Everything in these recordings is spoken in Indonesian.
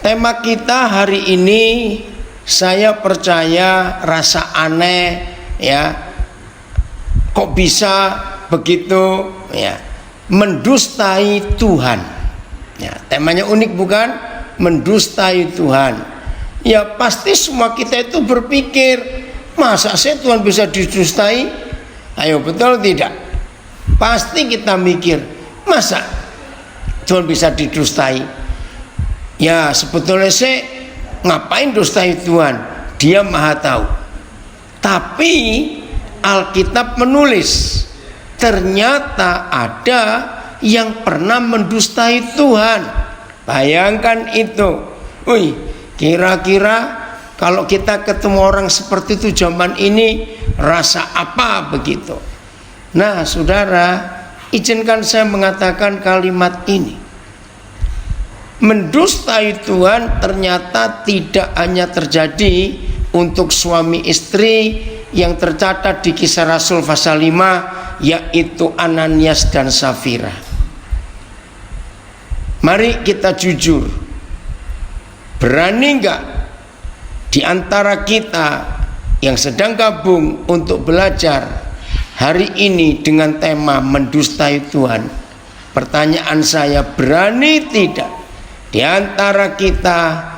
Tema kita hari ini, saya percaya rasa aneh ya. Kok bisa begitu ya? Mendustai Tuhan. Ya, temanya unik bukan? Mendustai Tuhan. Ya pasti semua kita itu berpikir, masa sih Tuhan bisa didustai? Ayo, betul tidak? Pasti kita mikir, masa Tuhan bisa didustai? Ya sebetulnya sih ngapain dustai Tuhan? Dia Maha tahu. Tapi Alkitab menulis ternyata ada yang pernah mendustai Tuhan. Bayangkan itu. Wih, kira-kira kalau kita ketemu orang seperti itu zaman ini rasa apa begitu? Nah, saudara, izinkan saya mengatakan kalimat ini. Mendustai Tuhan ternyata tidak hanya terjadi untuk suami istri yang tercatat di Kisah Rasul pasal 5, yaitu Ananias dan Safira. Mari kita jujur. Berani enggak di antara kita yang sedang gabung untuk belajar hari ini dengan tema mendustai Tuhan? Pertanyaan saya, berani tidak di antara kita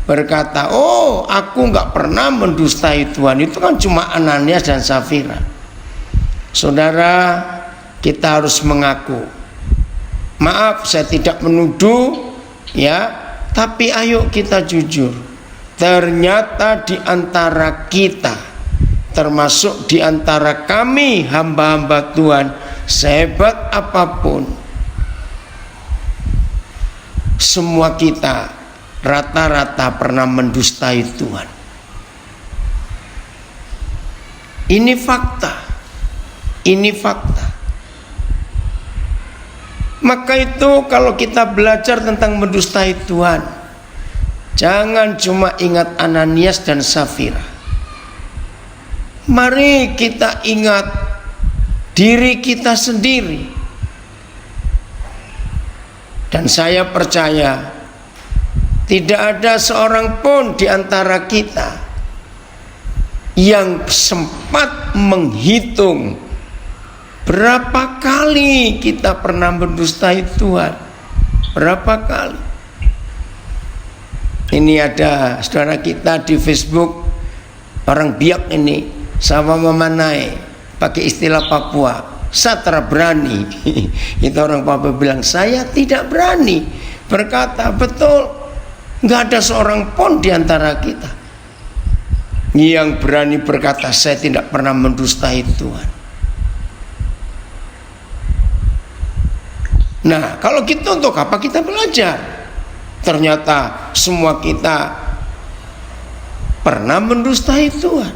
berkata, oh aku nggak pernah mendustai Tuhan? Itu kan cuma Ananias dan Safira. Saudara, kita harus mengaku. Maaf, saya tidak menuduh ya, tapi ayo kita jujur. Ternyata di antara kita, termasuk di antara kami hamba-hamba Tuhan, sehebat apapun, semua kita rata-rata pernah mendustai Tuhan. Ini fakta. Ini fakta. Maka itu kalau kita belajar tentang mendustai Tuhan, jangan cuma ingat Ananias dan Safira. Mari kita ingat diri kita sendiri. Dan saya percaya tidak ada seorang pun di antara kita yang sempat menghitung berapa kali kita pernah mendustai Tuhan. Berapa kali? Ini ada saudara kita di Facebook, orang Biak ini, sama memanai, pakai istilah Papua, Satra berani. Itu orang Papua bilang, saya tidak berani. Berkata, betul, nggak ada seorang pun di antara kita yang berani berkata, saya tidak pernah mendustai Tuhan. Nah, kalau kita untuk apa kita belajar? Ternyata semua kita pernah mendustai Tuhan.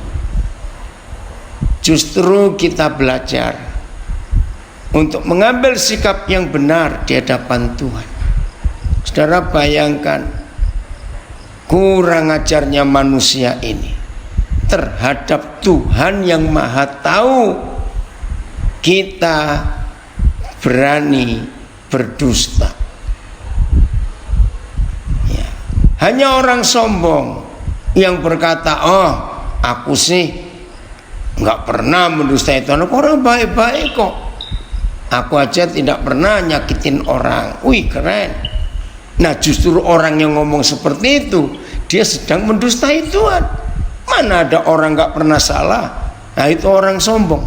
Justru kita belajar untuk mengambil sikap yang benar di hadapan Tuhan. Saudara, bayangkan kurang ajarnya manusia ini terhadap Tuhan yang Maha Tahu. Kita berani berdusta. Ya. Hanya orang sombong yang berkata, oh aku sih nggak pernah mendustai Tuhan. Orang baik-baik kok. Aku aja tidak pernah nyakitin orang. Wih, keren. Nah, justru orang yang ngomong seperti itu, dia sedang mendustai Tuhan. Mana ada orang nggak pernah salah? Nah, itu orang sombong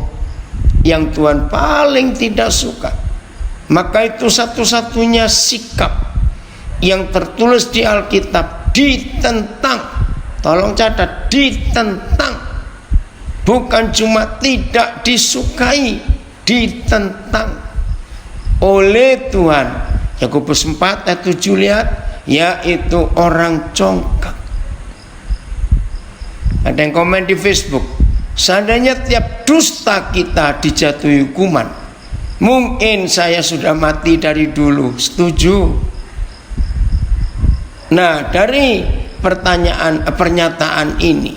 yang Tuhan paling tidak suka. Maka itu satu-satunya sikap yang tertulis di Alkitab, ditentang. Tolong catat, ditentang. Bukan cuma tidak disukai, ditentang oleh Tuhan. Yakobus 4 ayat 7, lihat, yaitu orang congkak. Ada yang komen di Facebook, seandainya tiap dusta kita dijatuhi hukuman, mungkin saya sudah mati dari dulu. Setuju? Nah, dari pernyataan ini,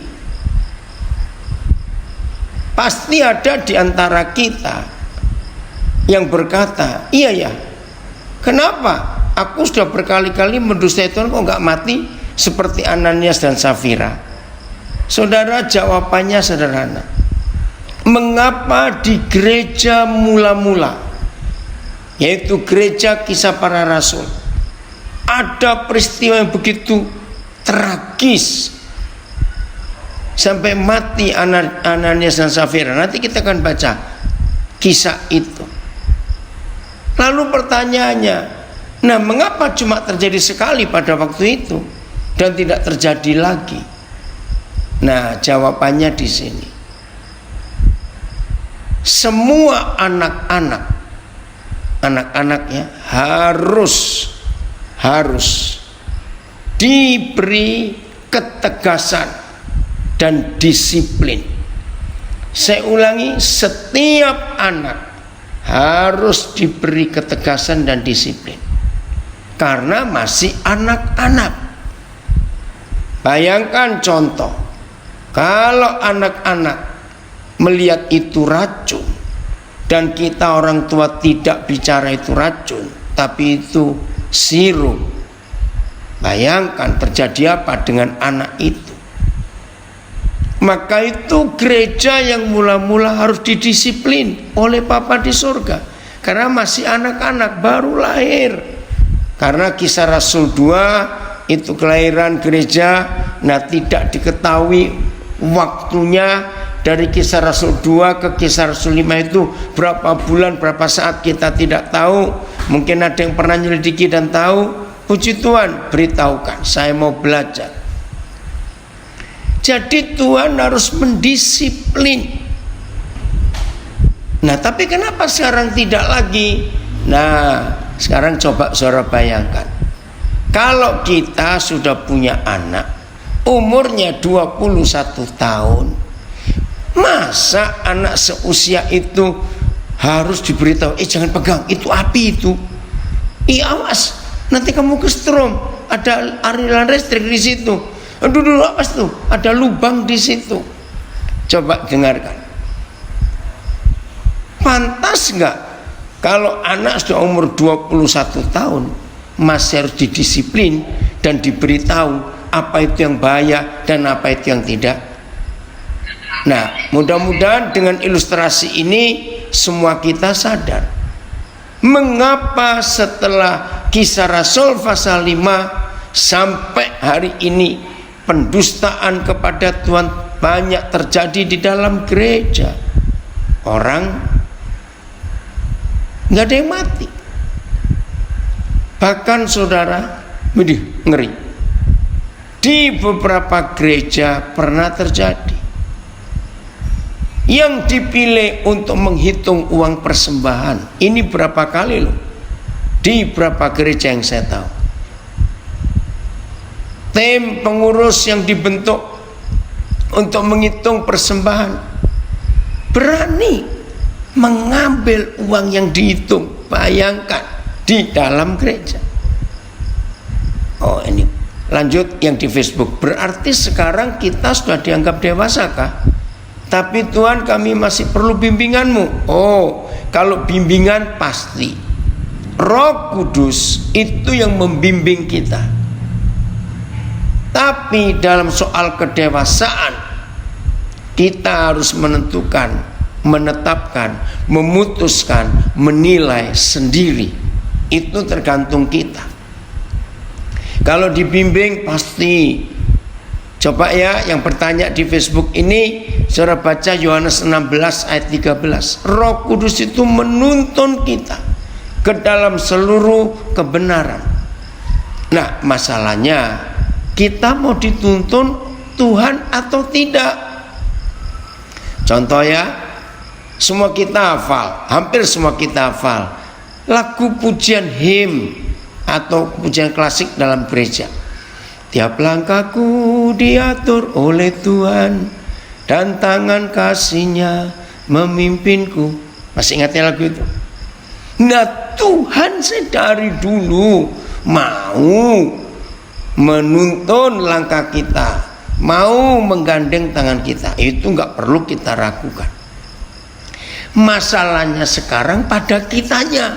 pasti ada di antara kita yang berkata, iya ya, kenapa aku sudah berkali-kali mendustai Tuhan kok nggak mati seperti Ananias dan Safira? Saudara, jawabannya sederhana. Mengapa di gereja mula-mula, yaitu gereja Kisah Para Rasul, ada peristiwa yang begitu tragis sampai mati Ananias dan Safira? Nanti kita akan baca kisah itu. Lalu pertanyaannya, nah mengapa cuma terjadi sekali pada waktu itu dan tidak terjadi lagi? Nah, jawabannya di sini. Semua anak-anaknya harus diberi ketegasan dan disiplin. Saya ulangi, setiap anak harus diberi ketegasan dan disiplin karena masih anak-anak. Bayangkan contoh, kalau anak-anak melihat itu racun dan kita orang tua tidak bicara itu racun tapi itu sirup, bayangkan terjadi apa dengan anak itu. Maka itu gereja yang mula-mula harus didisiplin oleh Bapa di surga karena masih anak-anak baru lahir. Karena Kisah Rasul 2 itu kelahiran gereja, nah tidak diketahui waktunya. Dari Kisah Rasul 2 ke Kisah Rasul 5 itu berapa bulan, berapa saat kita tidak tahu. Mungkin ada yang pernah nyelidiki dan tahu. Puji Tuhan, beritahukan, saya mau belajar. Jadi Tuhan harus mendisiplin. Nah, tapi kenapa sekarang tidak lagi? Nah, sekarang coba saudara bayangkan. Kalau kita sudah punya anak, umurnya 21 tahun, masa anak seusia itu harus diberitahu, jangan pegang, itu api itu. Awas, nanti kamu kesetrum, ada aliran listrik di situ. Aduh, awas tuh, ada lubang di situ. Coba dengarkan. Pantas nggak kalau anak sudah umur 21 tahun masih harus didisiplin dan diberitahu apa itu yang bahaya dan apa itu yang tidak? Nah, mudah-mudahan dengan ilustrasi ini semua kita sadar mengapa setelah Kisah Rasul pasal 5 sampai hari ini pendustaan kepada Tuhan banyak terjadi di dalam gereja. Orang nggak ada yang mati. Bahkan saudara, ngeri. Di beberapa gereja pernah terjadi yang dipilih untuk menghitung uang persembahan. Ini berapa kali loh di berapa gereja yang saya tahu. Tim pengurus yang dibentuk untuk menghitung persembahan berani mengambil uang yang dihitung. Bayangkan di dalam gereja. Oh, ini lanjut yang di Facebook. Berarti sekarang kita sudah dianggap dewasa kah? Tapi Tuhan, kami masih perlu bimbinganmu. Oh, kalau bimbingan pasti Roh Kudus itu yang membimbing kita. Tapi dalam soal kedewasaan kita harus menentukan, menetapkan, memutuskan, menilai sendiri. Itu tergantung kita. Kalau dibimbing pasti. Coba ya yang bertanya di Facebook ini, saudara baca Yohanes 16 ayat 13. Roh Kudus itu menuntun kita ke dalam seluruh kebenaran. Nah, masalahnya kita mau dituntun Tuhan atau tidak? Contoh ya, semua kita hafal, hampir semua kita hafal lagu pujian him atau pujian klasik dalam gereja. Tiap langkahku diatur oleh Tuhan dan tangan kasih-Nya memimpinku. Masih ingatnya lagu itu? Nah, Tuhan dari dulu mau menuntun langkah kita, mau menggandeng tangan kita. Itu nggak perlu kita ragukan. Masalahnya sekarang pada kitanya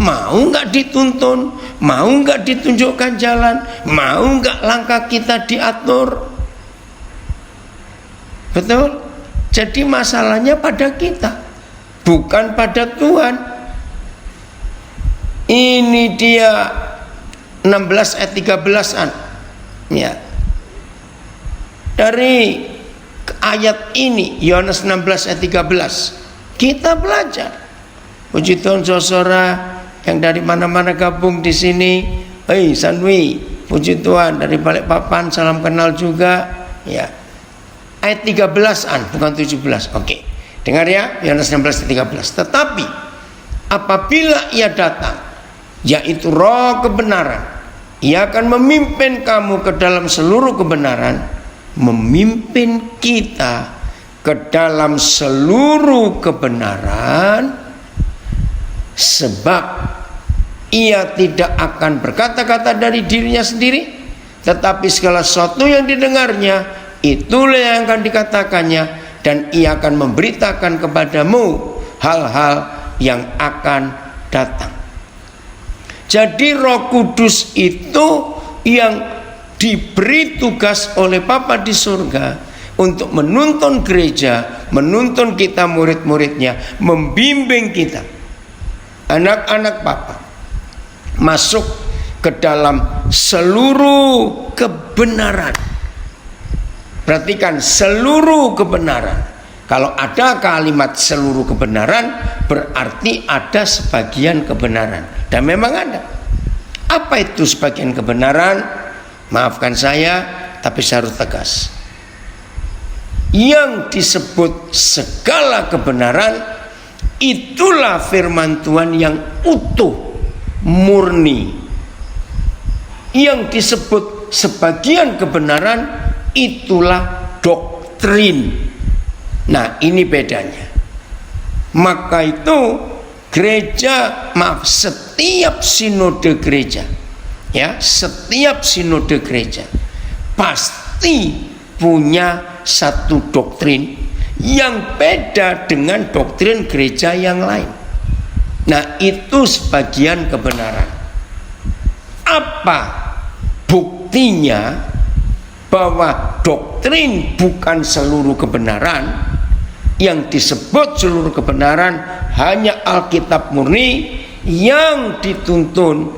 mau nggak dituntun, mau nggak ditunjukkan jalan, mau nggak langkah kita diatur. Betul? Jadi masalahnya pada kita, bukan pada Tuhan. Ini dia 16 ayat 13-an. Ya. Dari ayat ini Yohanes 16 ayat 13 kita belajar. Puji Tuhan saudara yang dari mana-mana gabung di sini. Hei Sanwi, puji Tuhan dari Balikpapan, salam kenal juga. Ya. Ayat 13-an bukan 17. Oke. Dengar ya, Yohanes 16 ayat 13. Tetapi apabila ia datang, yaitu Roh kebenaran, ia akan memimpin kamu ke dalam seluruh kebenaran, memimpin kita ke dalam seluruh kebenaran, sebab ia tidak akan berkata-kata dari dirinya sendiri, tetapi segala sesuatu yang didengarnya itulah yang akan dikatakannya, dan ia akan memberitakan kepadamu hal-hal yang akan datang. Jadi Roh Kudus itu yang diberi tugas oleh Bapa di surga untuk menuntun gereja, menuntun kita murid-muridnya, membimbing kita, anak-anak Bapa, masuk ke dalam seluruh kebenaran. Perhatikan, seluruh kebenaran. Kalau ada kalimat seluruh kebenaran, berarti ada sebagian kebenaran. Dan memang ada. Apa itu sebagian kebenaran? Maafkan saya, tapi saya harus tegas. Yang disebut segala kebenaran, itulah firman Tuhan yang utuh, murni. Yang disebut sebagian kebenaran, itulah doktrin. Nah, ini bedanya. Maka itu setiap sinode gereja, ya, setiap sinode gereja pasti punya satu doktrin yang beda dengan doktrin gereja yang lain. Nah, itu sebagian kebenaran. Apa buktinya bahwa doktrin bukan seluruh kebenaran? Yang disebut seluruh kebenaran hanya Alkitab murni yang dituntun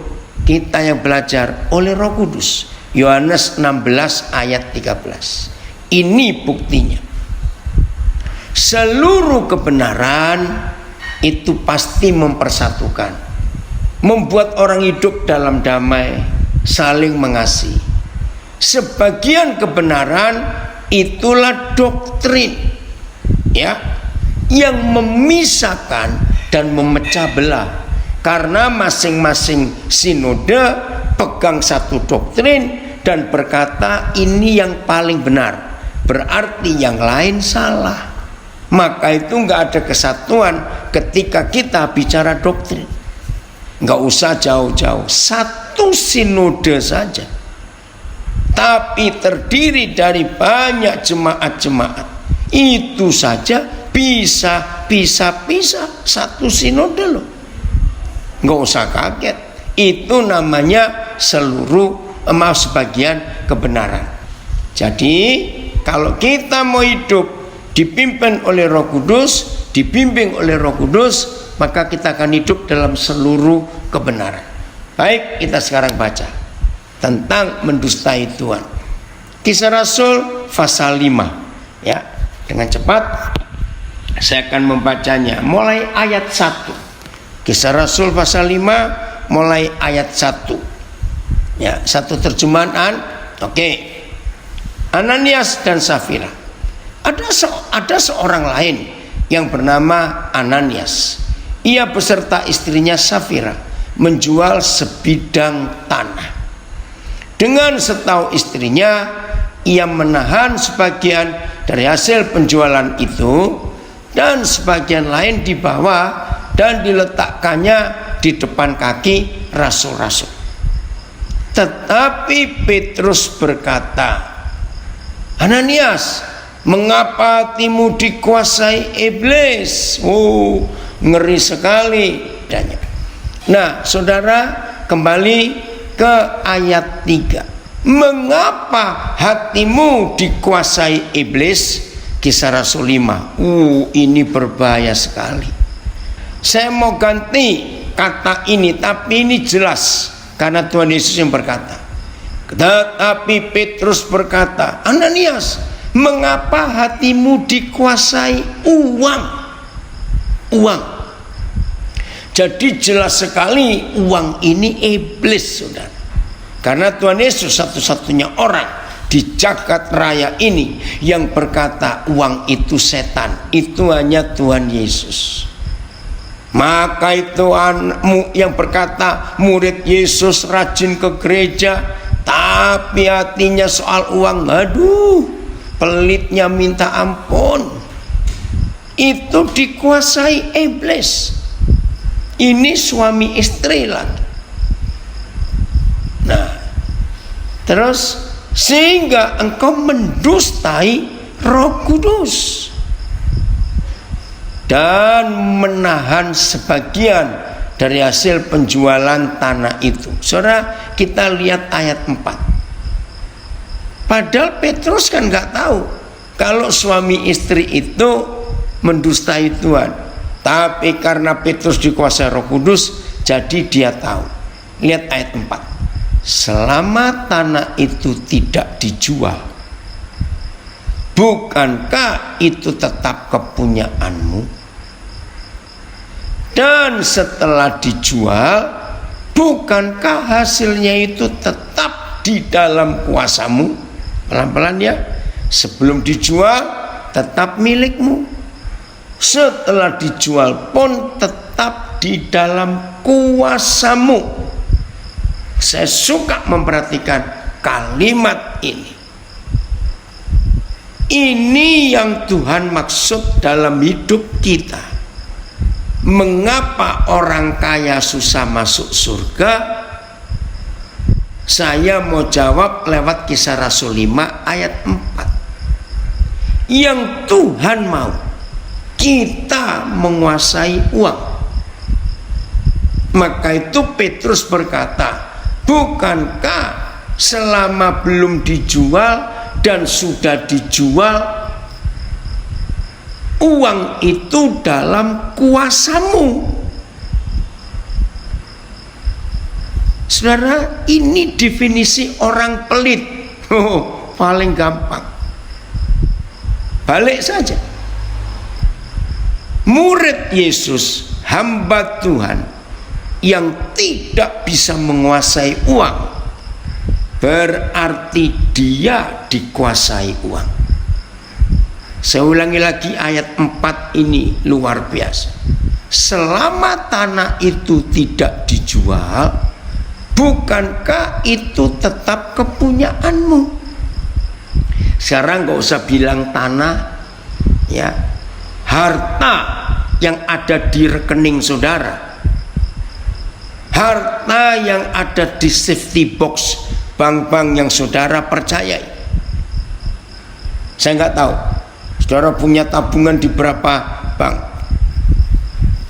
kita yang belajar oleh Roh Kudus. Yohanes 16 ayat 13. Ini buktinya. Seluruh kebenaran itu pasti mempersatukan, membuat orang hidup dalam damai, saling mengasihi. Sebagian kebenaran itulah doktrin, ya, yang memisahkan dan memecah belah, karena masing-masing sinode pegang satu doktrin dan berkata ini yang paling benar, berarti yang lain salah. Maka itu nggak ada kesatuan ketika kita bicara doktrin. Nggak usah jauh-jauh, satu sinode saja, tapi terdiri dari banyak jemaat-jemaat, itu saja bisa satu sinode loh. Nggak usah kaget. Itu namanya sebagian kebenaran. Jadi kalau kita mau hidup dipimpin oleh Roh Kudus, dibimbing oleh Roh Kudus, maka kita akan hidup dalam seluruh kebenaran. Baik, kita sekarang baca tentang mendustai Tuhan. Kisah Rasul pasal 5, ya. Dengan cepat saya akan membacanya mulai ayat 1. Kisah Rasul pasal 5 mulai ayat 1. Ya, satu terjemahan. Oke. Ananias dan Safira. Ada seorang lain yang bernama Ananias. Ia beserta istrinya Safira menjual sebidang tanah. Dengan setahu istrinya, ia menahan sebagian dari hasil penjualan itu dan sebagian lain dibawa dan diletakkannya di depan kaki rasul-rasul. Tetapi Petrus berkata, Ananias, mengapa hatimu dikuasai iblis? Ngeri sekali. Nah, saudara, kembali ke ayat 3. Mengapa hatimu dikuasai iblis? Kisah Rasul 5. Ini berbahaya sekali. Saya mau ganti kata ini, tapi ini jelas karena Tuhan Yesus yang berkata. Tetapi Petrus berkata, Ananias, mengapa hatimu dikuasai uang? Uang. Jadi jelas sekali uang ini iblis, saudara. Karena Tuhan Yesus satu-satunya orang di jagat raya ini yang berkata uang itu setan. Itu hanya Tuhan Yesus. Maka itu yang berkata murid Yesus rajin ke gereja, tapi hatinya soal uang, aduh, pelitnya minta ampun. Itu dikuasai iblis. Ini suami istri lagi. Nah, terus sehingga engkau mendustai Roh Kudus dan menahan sebagian dari hasil penjualan tanah itu. Saudara, kita lihat ayat 4. Padahal Petrus kan nggak tahu kalau suami istri itu mendustai Tuhan. Tapi karena Petrus dikuasai Roh Kudus, jadi dia tahu. Lihat ayat 4. Selama tanah itu tidak dijual, bukankah itu tetap kepunyaanmu? Dan setelah dijual, bukankah hasilnya itu tetap di dalam kuasamu? Pelan-pelan ya. Sebelum dijual tetap milikmu. Setelah dijual pun tetap di dalam kuasamu. Saya suka memperhatikan kalimat ini. Ini yang Tuhan maksud dalam hidup kita. Mengapa orang kaya susah masuk surga? Saya mau jawab lewat Kisah Rasul 5 ayat 4. Yang Tuhan mau kita menguasai uang. Maka itu Petrus berkata, bukankah selama belum dijual dan sudah dijual, uang itu dalam kuasamu? Saudara, ini definisi orang pelit. Paling gampang. Balik saja. Murid Yesus, hamba Tuhan yang tidak bisa menguasai uang, berarti dia dikuasai uang. Saya ulangi lagi ayat 4 ini luar biasa. Selama tanah itu tidak dijual, bukankah itu tetap kepunyaanmu? Sekarang gak usah bilang tanah, ya. Harta yang ada di rekening saudara, harta yang ada di safety box bank-bank yang saudara percayai. Saya nggak tahu saudara punya tabungan di berapa bank.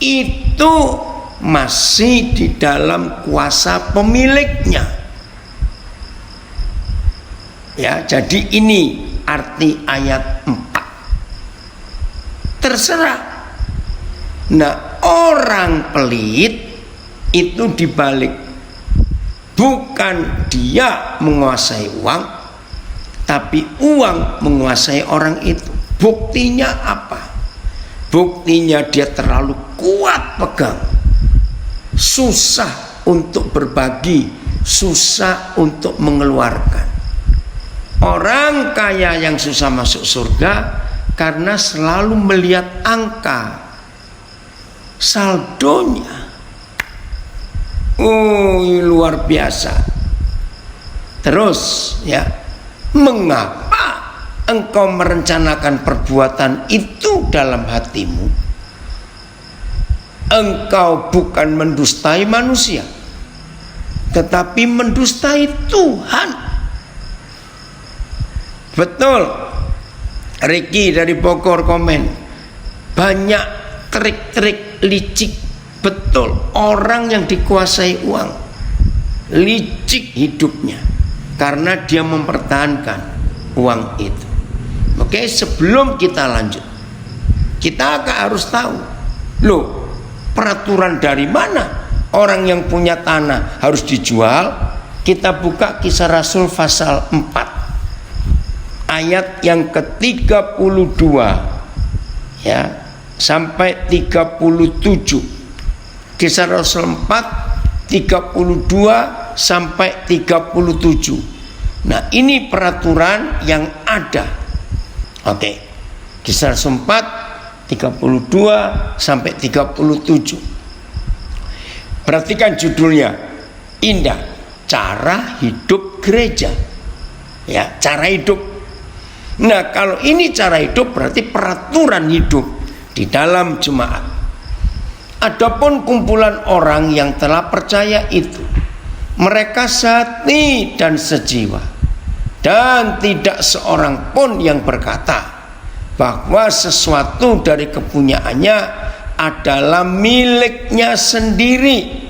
Itu masih di dalam kuasa pemiliknya. Ya, jadi ini arti ayat 4. Terserah. Nah, orang pelit itu dibalik. Bukan dia menguasai uang, tapi uang menguasai orang itu. Buktinya apa? Buktinya dia terlalu kuat pegang. Susah untuk berbagi, susah untuk mengeluarkan. Orang kaya yang susah masuk surga karena selalu melihat angka saldonya. Luar biasa. Terus ya, mengapa engkau merencanakan perbuatan itu dalam hatimu? Engkau bukan mendustai manusia, tetapi mendustai Tuhan. Betul. Ricky dari Bogor komen, banyak trik-trik licik Betul, orang yang dikuasai uang licik hidupnya karena dia mempertahankan uang itu. Oke, sebelum kita lanjut, kita harus tahu, loh, peraturan dari mana orang yang punya tanah harus dijual? Kita buka Kisah Rasul pasal 4 ayat yang ke-32 ya sampai 37. Kisah Rasul 4 32 sampai 37. Nah, ini peraturan yang ada. Oke. Kisah Rasul 4 32 sampai 37. Perhatikan judulnya, indah, cara hidup gereja. Ya, cara hidup. Nah, kalau ini cara hidup berarti peraturan hidup di dalam jemaat. Adapun kumpulan orang yang telah percaya itu, mereka sehati dan sejiwa, dan tidak seorang pun yang berkata bahwa sesuatu dari kepunyaannya adalah miliknya sendiri,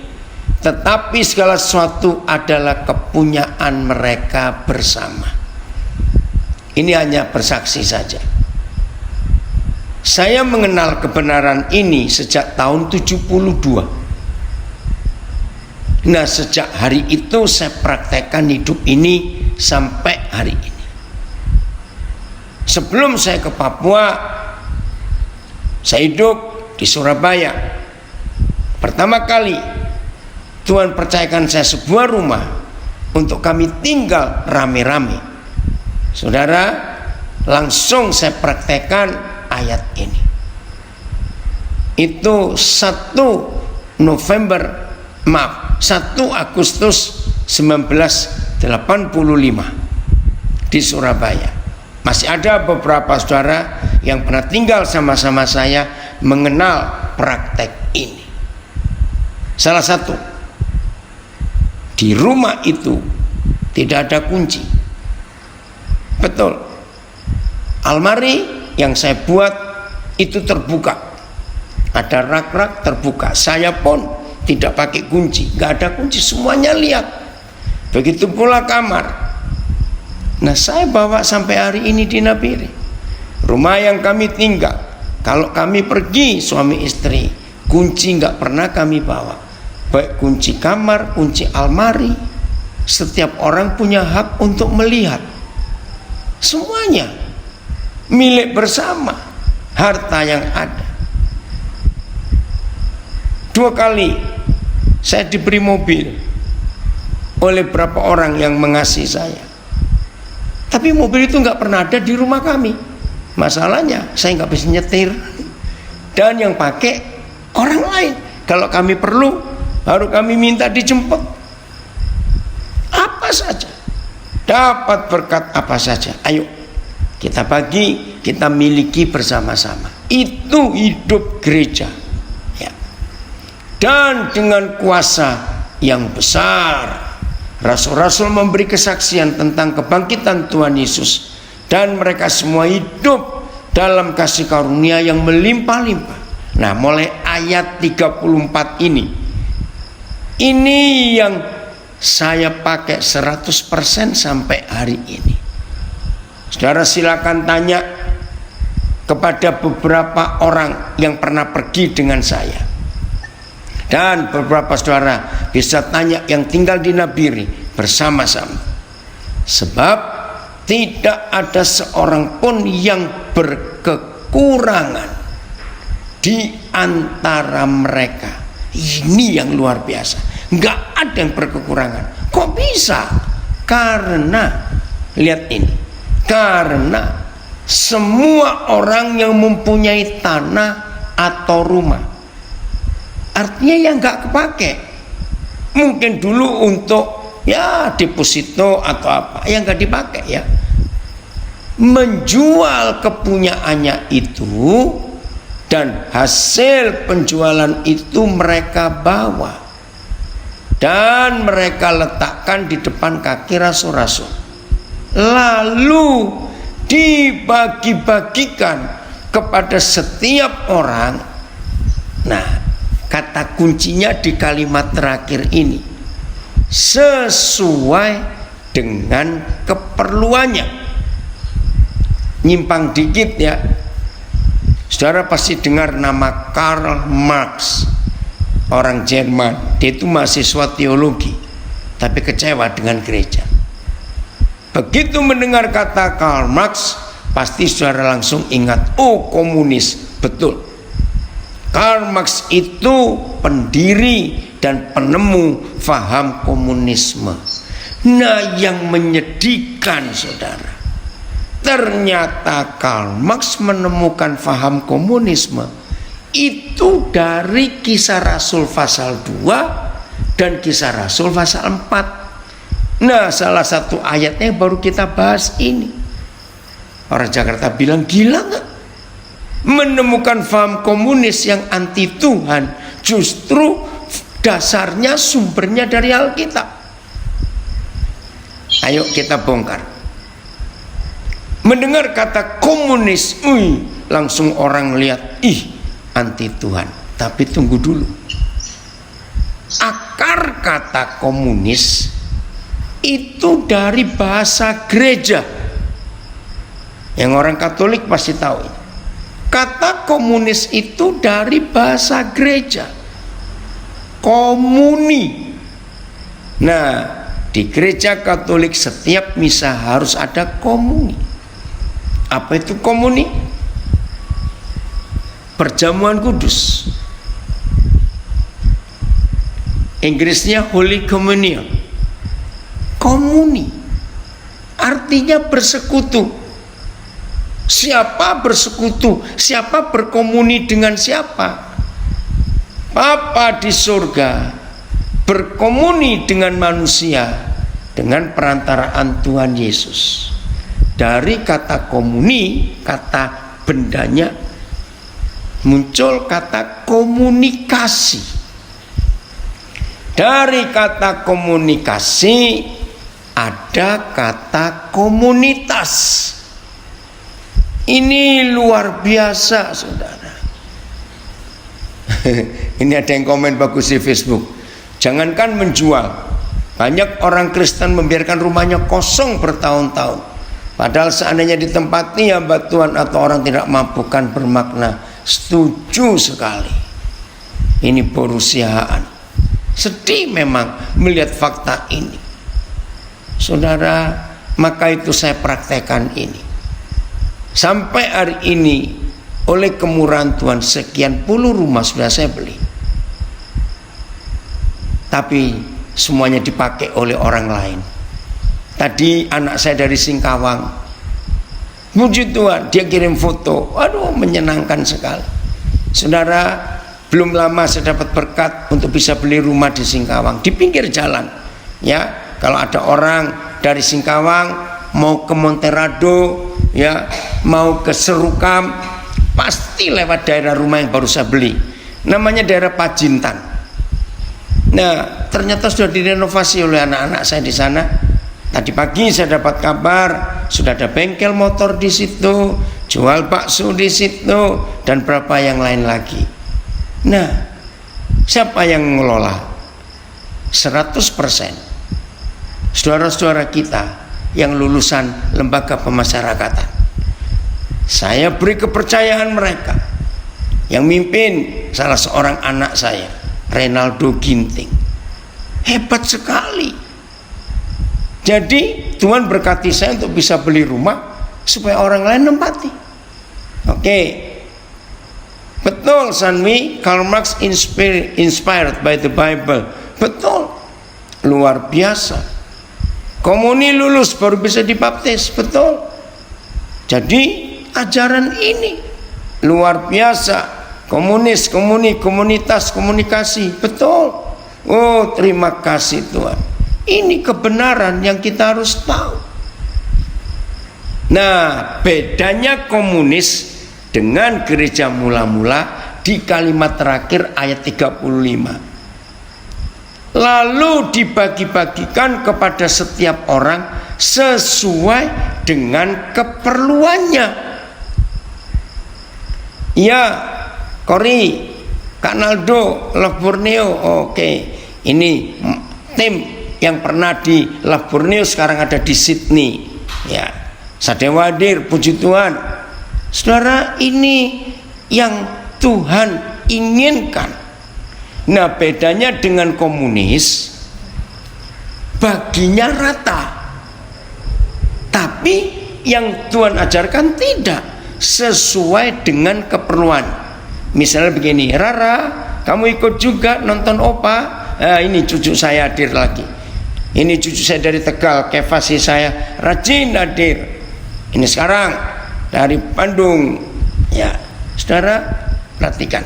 tetapi segala sesuatu adalah kepunyaan mereka bersama. Ini hanya bersaksi saja. Saya mengenal kebenaran ini sejak tahun 72. Nah, sejak hari itu saya praktekkan hidup ini sampai hari ini. Sebelum saya ke Papua, saya hidup di Surabaya. Pertama kali Tuhan percayakan saya sebuah rumah untuk kami tinggal rame-rame. Saudara, langsung saya praktekkan ayat ini. Itu 1 Agustus 1985 di Surabaya. Masih ada beberapa saudara yang pernah tinggal sama-sama saya mengenal praktek ini. Salah satu, di rumah itu tidak ada kunci. Betul, almari yang saya buat itu terbuka, ada rak-rak terbuka. Saya pun tidak pakai kunci, nggak ada kunci, semuanya lihat. Begitu pula kamar. Nah, saya bawa sampai hari ini di Nabire. Rumah yang kami tinggal, kalau kami pergi suami istri, kunci nggak pernah kami bawa, baik kunci kamar, kunci almari. Setiap orang punya hak untuk melihat, semuanya milik bersama, harta yang ada. 2 kali saya diberi mobil oleh beberapa orang yang mengasihi saya, tapi mobil itu nggak pernah ada di rumah kami. Masalahnya saya nggak bisa nyetir, dan yang pakai orang lain. Kalau kami perlu, baru kami minta dijemput. Apa saja, dapat berkat apa saja, ayo kita bagi, kita miliki bersama-sama. Itu hidup gereja ya. Dan dengan kuasa yang besar, rasul-rasul memberi kesaksian tentang kebangkitan Tuhan Yesus, dan mereka semua hidup dalam kasih karunia yang melimpah-limpah. Nah, mulai ayat 34 ini yang saya pakai 100% sampai hari ini. Saudara silakan tanya kepada beberapa orang yang pernah pergi dengan saya, dan beberapa saudara bisa tanya yang tinggal di Nabire bersama-sama. Sebab tidak ada seorang pun yang berkekurangan di antara mereka. Ini yang luar biasa, nggak ada yang berkekurangan. Kok bisa? Karena lihat ini, karena semua orang yang mempunyai tanah atau rumah, artinya yang nggak kepake, mungkin dulu untuk ya deposito atau apa yang nggak dipakai ya, menjual kepunyaannya itu, dan hasil penjualan itu mereka bawa dan mereka letakkan di depan kaki rasul-rasul, lalu dibagi-bagikan kepada setiap orang. Nah, kata kuncinya di kalimat terakhir ini, sesuai dengan keperluannya. Nyimpang dikit ya, saudara pasti dengar nama Karl Marx, orang Jerman. Dia itu mahasiswa teologi, tapi kecewa dengan gereja. Begitu mendengar kata Karl Marx, pasti saudara langsung ingat, oh komunis. Betul, Karl Marx itu pendiri dan penemu faham komunisme. Nah, yang menyedihkan saudara, ternyata Karl Marx menemukan faham komunisme itu dari Kisah Rasul pasal 2 dan Kisah Rasul pasal 4. Nah, salah satu ayatnya baru kita bahas ini. Orang Jakarta bilang, gila gak? Menemukan faham komunis yang anti Tuhan, justru dasarnya sumbernya dari Alkitab. Ayo kita bongkar. Mendengar kata komunis, langsung orang lihat, anti Tuhan. Tapi tunggu dulu. Akar kata komunis itu dari bahasa gereja. Yang orang Katolik pasti tahu ini. Kata komunis itu dari bahasa gereja, komuni. Nah, di gereja Katolik setiap misa harus ada komuni. Apa itu komuni? Perjamuan kudus. Inggrisnya Holy Communion. Komuni artinya bersekutu. Siapa bersekutu? Siapa berkomuni dengan siapa? Bapa di surga berkomuni dengan manusia dengan perantaraan Tuhan Yesus. Dari kata komuni, kata bendanya, muncul kata komunikasi. Dari kata komunikasi ada kata komunitas. Ini luar biasa saudara. Ini ada yang komen bagus di Facebook. Jangankan menjual, banyak orang Kristen membiarkan rumahnya kosong bertahun-tahun, padahal seandainya ditempati hamba Tuhan atau orang tidak mampu kan bermakna. Setuju sekali. Ini perusiaan. Sedih memang melihat fakta ini saudara. Maka itu saya praktekkan ini sampai hari ini. Oleh kemurahan Tuhan, sekian puluh rumah sudah saya beli, tapi semuanya dipakai oleh orang lain. Tadi anak saya dari Singkawang, puji Tuhan, dia kirim foto, aduh menyenangkan sekali saudara. Belum lama saya dapat berkat untuk bisa beli rumah di Singkawang, di pinggir jalan ya. Kalau ada orang dari Singkawang mau ke Monterado ya, mau ke Serukam, pasti lewat daerah rumah yang baru saya beli, namanya daerah Pajintan. Nah, ternyata sudah direnovasi oleh anak-anak saya di sana. Tadi pagi saya dapat kabar sudah ada bengkel motor di situ, jual bakso di situ, dan berapa yang lain lagi. Nah, siapa yang mengelola? 100% saudara-saudara kita yang lulusan lembaga pemasyarakatan. Saya beri kepercayaan mereka. Yang mimpin salah seorang anak saya, Renaldo Ginting. Hebat sekali. Jadi Tuhan berkati saya untuk bisa beli rumah supaya orang lain nempati. Oke. Betul Sanwi, Karl Marx inspired by the Bible. Betul. Luar biasa. Komuni lulus baru bisa dibaptis. Betul. Jadi ajaran ini luar biasa. Komunis, komunitas, komunikasi. Betul. Oh, terima kasih Tuhan. Ini kebenaran yang kita harus tahu. Nah, bedanya komunis dengan gereja mula-mula di kalimat terakhir ayat 35. Lalu dibagi-bagikan kepada setiap orang sesuai dengan keperluannya. Ya, Kori, Kak Naldo, Love Borneo. Oke, ini tim yang pernah di Love Borneo sekarang ada di Sydney. Ya, Sadewa hadir, puji Tuhan. Saudara, ini yang Tuhan inginkan. Nah, bedanya dengan komunis, baginya rata. Tapi yang Tuhan ajarkan tidak sesuai dengan keperluan. Misalnya begini, Rara, kamu ikut juga nonton Opa. Ini cucu saya hadir lagi. Ini cucu saya dari Tegal, kevasi saya rajin hadir. Ini sekarang dari Bandung. Ya, saudara, perhatikan.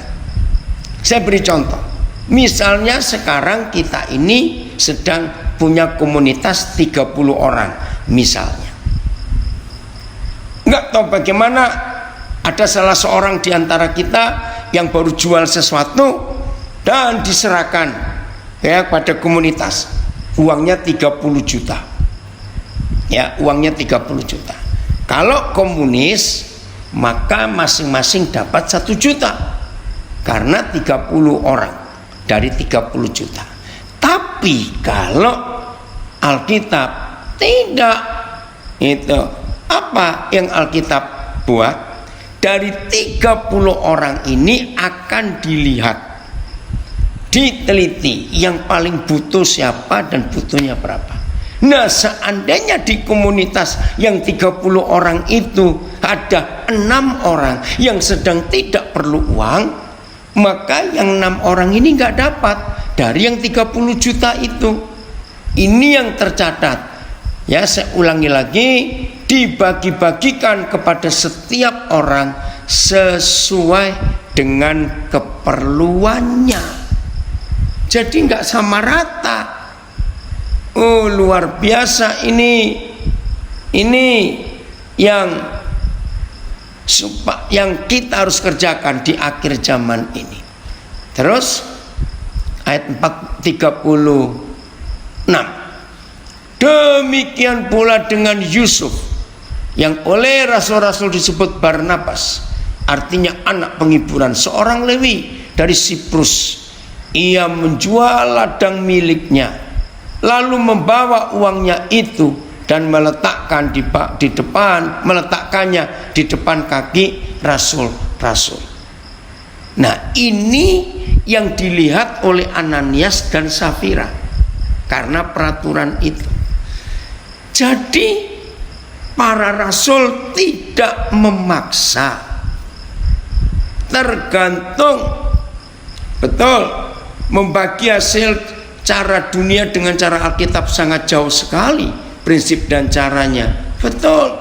Saya beri contoh. Misalnya sekarang kita ini sedang punya komunitas 30 orang misalnya. Enggak tahu bagaimana ada salah seorang di antara kita yang baru jual sesuatu dan diserahkan ya pada komunitas. Uangnya 30 juta. Ya, uangnya 30 juta. Kalau komunis maka masing-masing dapat 1 juta. Karena 30 orang dari 30 juta. Tapi kalau Alkitab tidak, itu apa yang Alkitab buat? Dari 30 orang ini akan dilihat, diteliti yang paling butuh siapa dan butuhnya berapa. Nah, seandainya di komunitas yang 30 orang itu ada 6 orang yang sedang tidak perlu uang, maka yang 6 orang ini nggak dapat dari yang 30 juta itu. Ini yang tercatat. Ya, saya ulangi lagi, dibagi-bagikan kepada setiap orang sesuai dengan keperluannya. Jadi nggak sama rata. Oh, luar biasa ini yang kita harus kerjakan di akhir zaman ini. Terus ayat 36. Demikian pula dengan Yusuf yang oleh rasul-rasul disebut Barnabas, artinya anak penghiburan, seorang Lewi dari Siprus. Ia menjual ladang miliknya, lalu membawa uangnya itu dan meletakkannya di depan kaki rasul-rasul. Nah, ini yang dilihat oleh Ananias dan Safira karena peraturan itu. Jadi para rasul tidak memaksa, tergantung. Betul, membagi hasil cara dunia dengan cara Alkitab sangat jauh sekali prinsip dan caranya. Betul,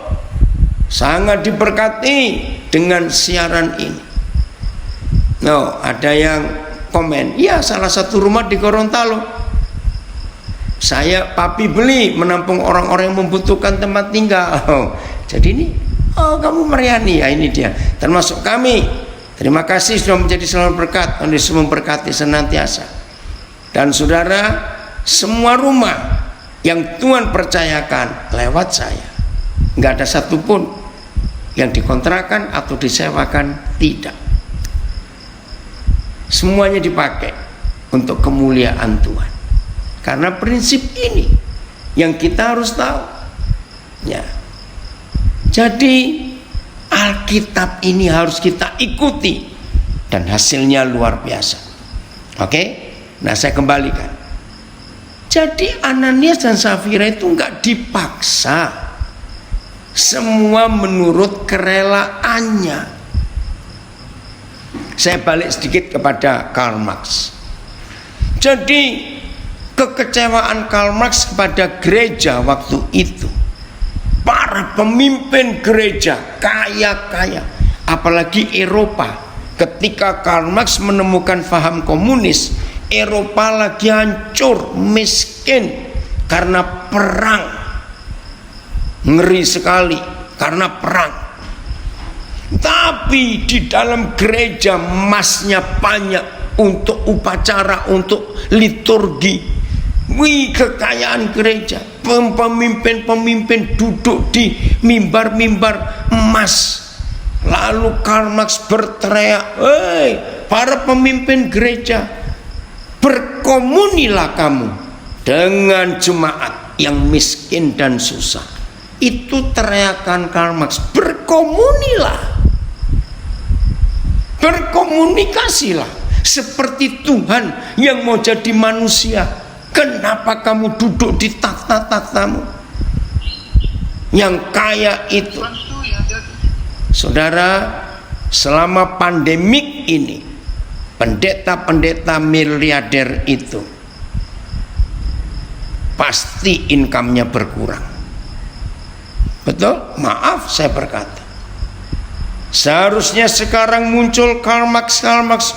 sangat diberkati dengan siaran ini. No, ada yang komen, ya salah satu rumah di Gorontalo saya papi beli menampung orang-orang yang membutuhkan tempat tinggal. Jadi ini, kamu Mariani, ya ini dia. Termasuk kami. Terima kasih sudah menjadi selalu berkat, Tuhan Yesus memberkati senantiasa. Dan saudara, semua rumah yang Tuhan percayakan lewat saya, nggak ada satupun yang dikontrakan atau disewakan, tidak. Semuanya dipakai untuk kemuliaan Tuhan. Karena prinsip ini yang kita harus tahu. Ya. Jadi Alkitab ini harus kita ikuti dan hasilnya luar biasa. Oke? Nah, saya kembalikan. Jadi Ananias dan Safira itu enggak dipaksa. Semua menurut kerelaannya. Saya balik sedikit kepada Karl Marx. Jadi kekecewaan Karl Marx kepada gereja waktu itu, para pemimpin gereja kaya-kaya, apalagi Eropa, ketika Karl Marx menemukan paham komunis, Eropa lagi hancur, miskin karena perang, ngeri sekali karena perang. Tapi di dalam gereja emasnya banyak untuk upacara, untuk liturgi. Wih, kekayaan gereja. Pemimpin-pemimpin duduk di mimbar-mimbar emas. Lalu Karl Marx berteriak, "Hei, para pemimpin gereja, berkomunilah kamu dengan jemaat yang miskin dan susah. Itu teriakan Karl Marx, berkomunilah, berkomunikasilah seperti Tuhan yang mau jadi manusia. Kenapa kamu duduk di takhta-takhtamu? Yang kaya itu, saudara, selama pandemik ini, pendeta-pendeta miliarder itu pasti income-nya berkurang. Betul? Maaf saya berkata. Seharusnya sekarang muncul Karl Marx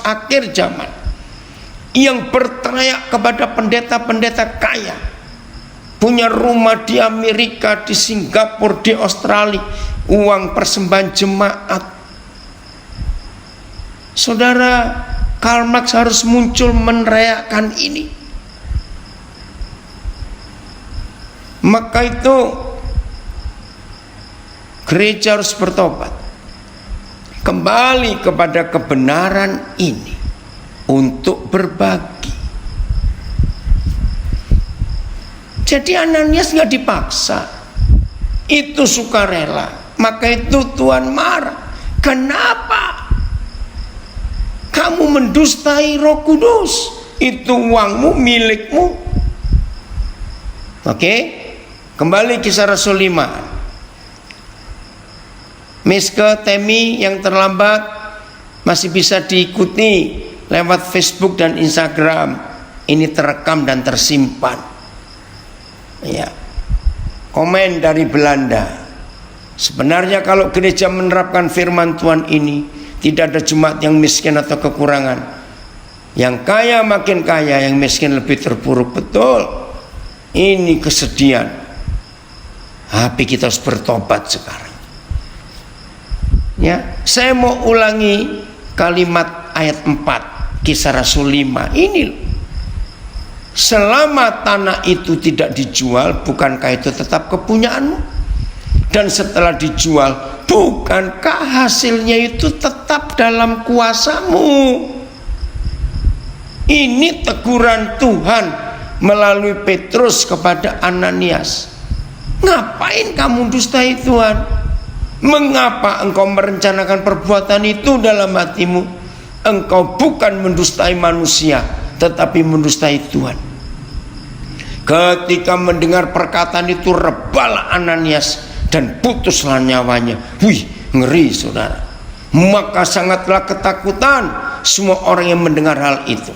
akhir zaman yang berteriak kepada pendeta-pendeta kaya, punya rumah di Amerika, di Singapura, di Australia, uang persembahan jemaat. Saudara, Karl Marx harus muncul meneriakkan ini. Maka itu gereja harus bertobat kembali kepada kebenaran ini untuk berbagi. Jadi Ananias nggak dipaksa, itu sukarela. Maka itu Tuhan marah. Kenapa kamu mendustai Roh Kudus? Itu uangmu, milikmu. Oke, kembali Kisah Rasul 5. Miske Temi yang terlambat masih bisa diikuti lewat Facebook dan Instagram. Ini terekam dan tersimpan. Ya. Komen dari Belanda. Sebenarnya kalau gereja menerapkan firman Tuhan ini, tidak ada jemaat yang miskin atau kekurangan. Yang kaya makin kaya, yang miskin lebih terpuruk. Betul. Ini kesedihan. Tapi kita harus bertobat sekarang. Ya, saya mau ulangi kalimat ayat 4 Kisah Rasul 5 ini. Selama tanah itu tidak dijual, bukankah itu tetap kepunyaanmu? Dan setelah dijual, bukankah hasilnya itu tetap dalam kuasamu? Ini teguran Tuhan melalui Petrus kepada Ananias. Ngapain kamu dustai Tuhan? Mengapa engkau merencanakan perbuatan itu dalam hatimu? Engkau bukan mendustai manusia, tetapi mendustai Tuhan. Ketika mendengar perkataan itu, rebalah Ananias dan putuslah nyawanya. Wih, ngeri saudara. Maka sangatlah ketakutan semua orang yang mendengar hal itu.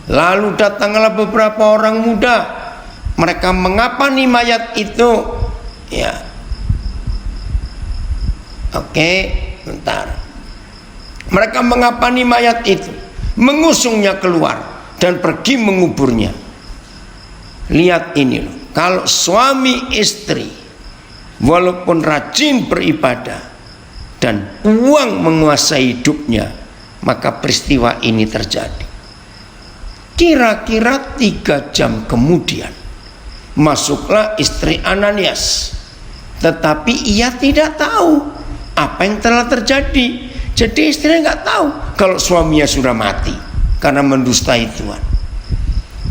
Lalu datanglah beberapa orang muda. Mereka mengapani mayat itu. Ya. Oke, bentar. Mereka mengapani mayat itu, mengusungnya keluar dan pergi menguburnya. Lihat ini loh, kalau suami istri walaupun rajin beribadah dan uang menguasai hidupnya, maka peristiwa ini terjadi. Kira-kira 3 jam kemudian masuklah istri Ananias, tetapi ia tidak tahu apa yang telah terjadi. Jadi istrinya nggak tahu kalau suaminya sudah mati karena mendustai Tuhan.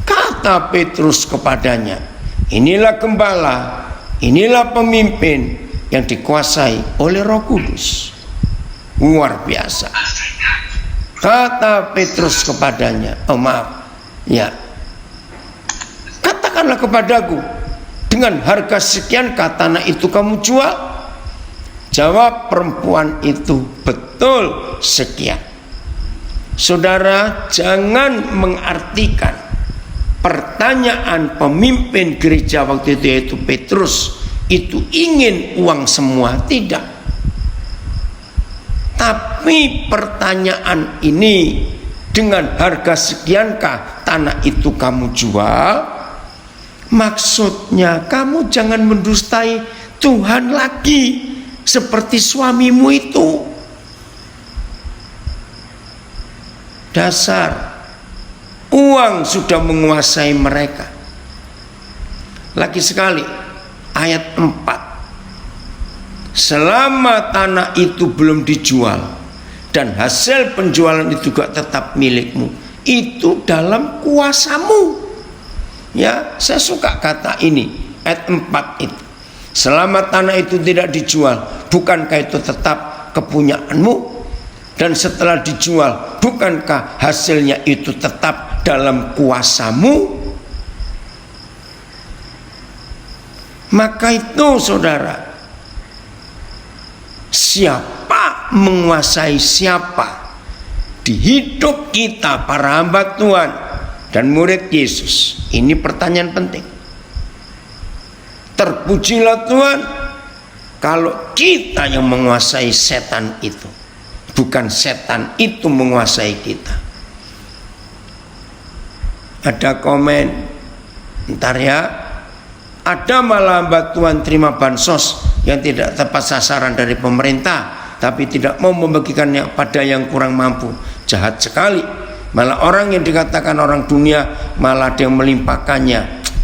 Kata Petrus kepadanya, inilah gembala, inilah pemimpin yang dikuasai oleh Roh Kudus. Luar biasa. Kata Petrus kepadanya, oh maaf, ya, katakanlah kepadaku, dengan harga sekiankah tanah itu kamu jual? Jawab perempuan itu, betul sekian. Saudara, jangan mengartikan pertanyaan pemimpin gereja waktu itu, yaitu Petrus, itu ingin uang semua. Tidak. Tapi pertanyaan ini, dengan harga sekiankah tanah itu kamu jual? Maksudnya kamu jangan mendustai Tuhan lagi seperti suamimu itu. Dasar uang sudah menguasai mereka. Lagi sekali ayat 4. Selama tanah itu belum dijual dan hasil penjualan itu juga tetap milikmu. Itu dalam kuasamu. Ya, saya suka kata ini, ayat 4 itu. Selama tanah itu tidak dijual, bukankah itu tetap kepunyaanmu? Dan setelah dijual, bukankah hasilnya itu tetap dalam kuasamu? Maka itu saudara, siapa menguasai siapa di hidup kita para hamba Tuhan dan murid Yesus? Ini pertanyaan penting. Terpujilah Tuhan kalau kita yang menguasai setan itu, bukan setan itu menguasai kita. Ada komen, ntar ya, ada malah hamba Tuhan terima bansos yang tidak tepat sasaran dari pemerintah, tapi tidak mau membagikannya pada yang kurang mampu. Jahat sekali. Malah orang yang dikatakan orang dunia malah ada yang melimpahkannya.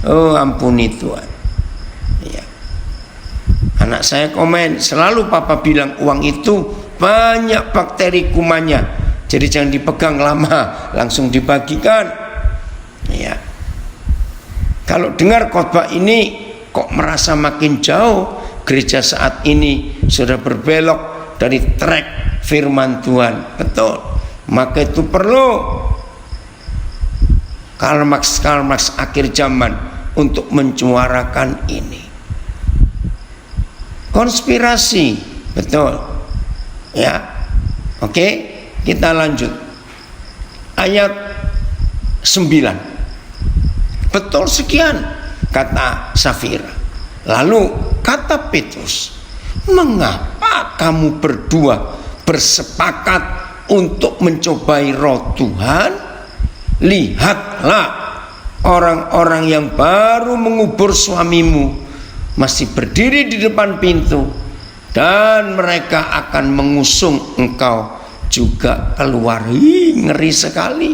Oh, ampuni Tuhan. Ya. Anak saya komen, selalu papa bilang uang itu banyak bakteri kumannya, jadi jangan dipegang lama, langsung dibagikan. Ya. Kalau dengar khotbah ini kok merasa makin jauh, gereja saat ini sudah berbelok dari track firman Tuhan. Betul. Maka itu perlu Karl Marx akhir zaman untuk menyuarakan ini. Konspirasi, betul. Ya. Oke, kita lanjut. Ayat 9. Betul sekian, kata Safira. Lalu kata Petrus, mengapa kamu berdua bersepakat untuk mencobai roh Tuhan? Lihatlah, orang-orang yang baru mengubur suamimu masih berdiri di depan pintu, dan mereka akan mengusung engkau juga keluar. Ngeri sekali.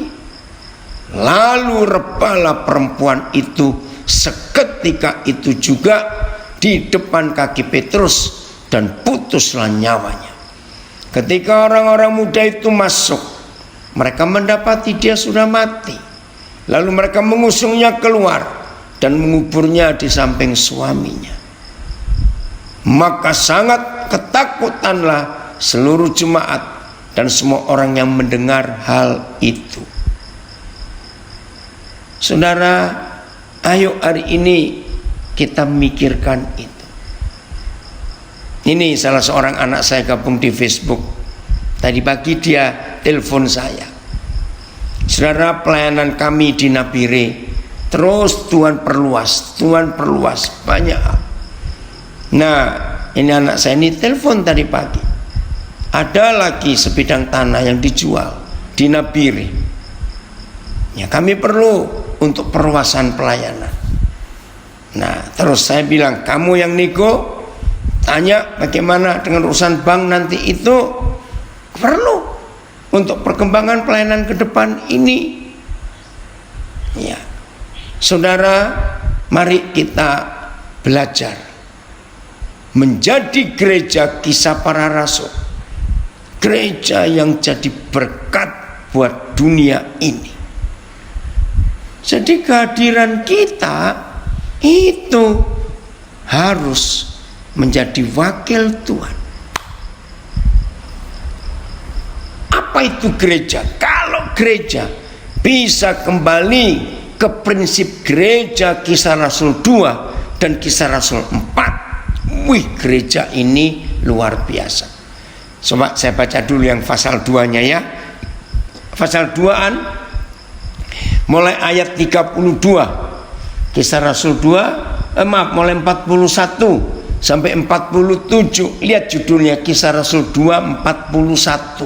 Lalu rebalah perempuan itu seketika itu juga di depan kaki Petrus, dan putuslah nyawanya. Ketika orang-orang muda itu masuk, mereka mendapati dia sudah mati. Lalu mereka mengusungnya keluar dan menguburnya di samping suaminya. Maka sangat ketakutanlah seluruh jemaat dan semua orang yang mendengar hal itu. Saudara, ayo hari ini kita mikirkan itu. Ini salah seorang anak saya gabung di Facebook. Tadi pagi dia telepon saya. Saudara, pelayanan kami di Nabire terus Tuhan perluas banyak. Nah, ini anak saya ini telepon tadi pagi. Ada lagi sebidang tanah yang dijual di Nabire. Ya, kami perlu untuk perluasan pelayanan. Nah, terus saya bilang, kamu yang nego, tanya bagaimana dengan urusan bank nanti, itu perlu untuk perkembangan pelayanan ke depan ini. Ya, saudara, mari kita belajar menjadi gereja kisah para rasul, gereja yang jadi berkat buat dunia ini. Jadi kehadiran kita itu harus menjadi wakil Tuhan. Apa itu gereja? Kalau gereja bisa kembali ke prinsip gereja kisah Rasul 2 dan kisah Rasul 4, wih, gereja ini luar biasa. Coba saya baca dulu yang pasal 2-nya ya. Pasal 2-an mulai ayat 32, kisah Rasul 2, mulai 41 sampai 47. Lihat judulnya, kisah Rasul 2 41.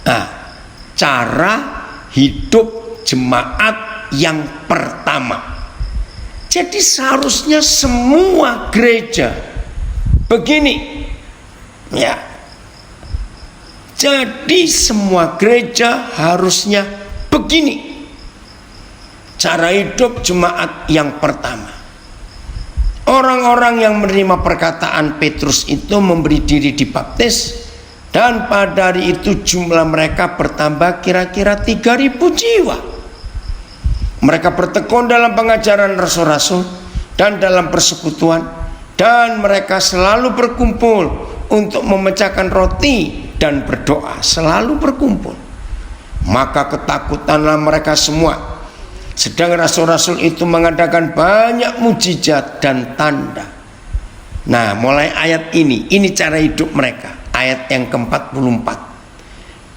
Nah, cara hidup jemaat yang pertama. Jadi seharusnya semua gereja begini. Ya. Jadi semua gereja harusnya begini. Cara hidup jemaat yang pertama. Orang-orang yang menerima perkataan Petrus itu memberi diri dibaptis, Dan pada hari itu jumlah mereka bertambah kira-kira 3.000 jiwa. Mereka bertekun dalam pengajaran rasul-rasul dan dalam persekutuan, dan mereka selalu berkumpul untuk memecahkan roti dan berdoa, selalu berkumpul. Maka ketakutanlah mereka semua. Sedang rasul-rasul itu mengadakan banyak mujizat dan tanda. Nah, mulai ayat ini cara hidup mereka. Ayat yang ke-44.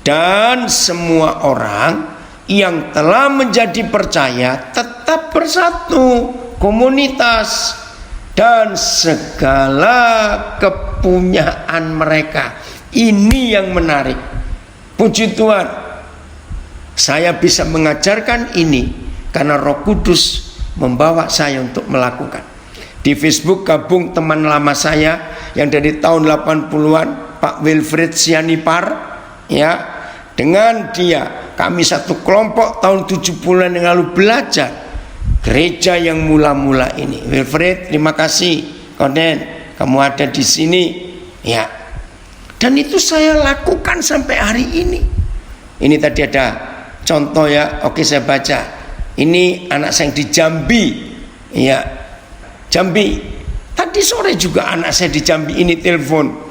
Dan semua orang yang telah menjadi percaya tetap bersatu, komunitas, dan segala kepunyaan mereka. Ini yang menarik. Puji Tuhan, saya bisa mengajarkan ini karena Roh Kudus membawa saya untuk melakukan. Di Facebook gabung teman lama saya yang dari tahun 80-an, Pak Wilfred Sianipar, ya, dengan dia kami satu kelompok tahun 70-an yang lalu belajar gereja yang mula-mula ini. Wilfred, terima kasih, Koden, kamu ada di sini, ya. Dan itu saya lakukan sampai hari ini. Ini tadi ada contoh ya, oke saya baca. Ini anak saya di Jambi, ya, Jambi. Tadi sore juga anak saya di Jambi ini telepon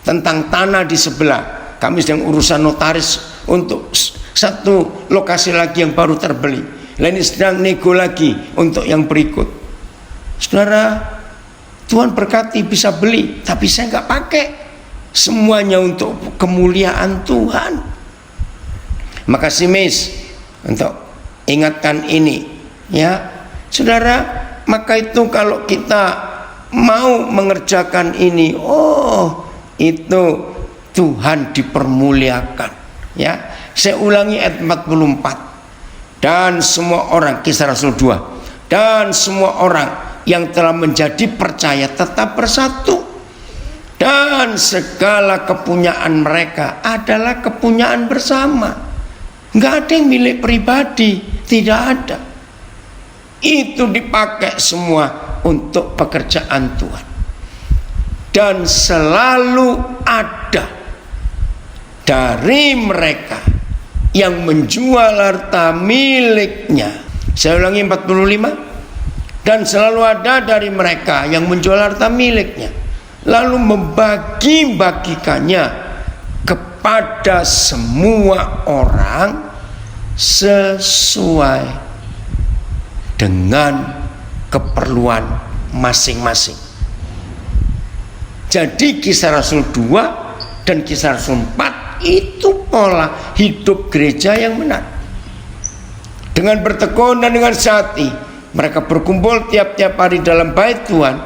tentang tanah di sebelah. Kami sedang urusan notaris untuk satu lokasi lagi yang baru terbeli. Lain sedang nego lagi untuk yang berikut. Saudara, Tuhan berkati bisa beli, tapi saya nggak pakai. Semuanya untuk kemuliaan Tuhan. Makasih Miss untuk ingatkan ini, ya, saudara. Maka itu kalau kita mau mengerjakan ini, itu Tuhan dipermuliakan, ya. Saya ulangi ayat 44. Dan semua orang, Kisah Rasul 2, dan semua orang yang telah menjadi percaya tetap bersatu, dan segala kepunyaan mereka adalah kepunyaan bersama. Nggak ada yang milik pribadi, tidak ada. Itu dipakai semua untuk pekerjaan Tuhan. Dan selalu ada dari mereka yang menjual harta miliknya. Saya ulangi 45. Dan selalu ada dari mereka yang menjual harta miliknya, lalu membagi-bagikannya kepada semua orang sesuai dengan keperluan masing-masing. Jadi Kisah Rasul 2 dan Kisah Rasul 4 itu pola hidup gereja yang benar. Dengan bertekun dan dengan sehati, mereka berkumpul tiap-tiap hari dalam bait Tuhan.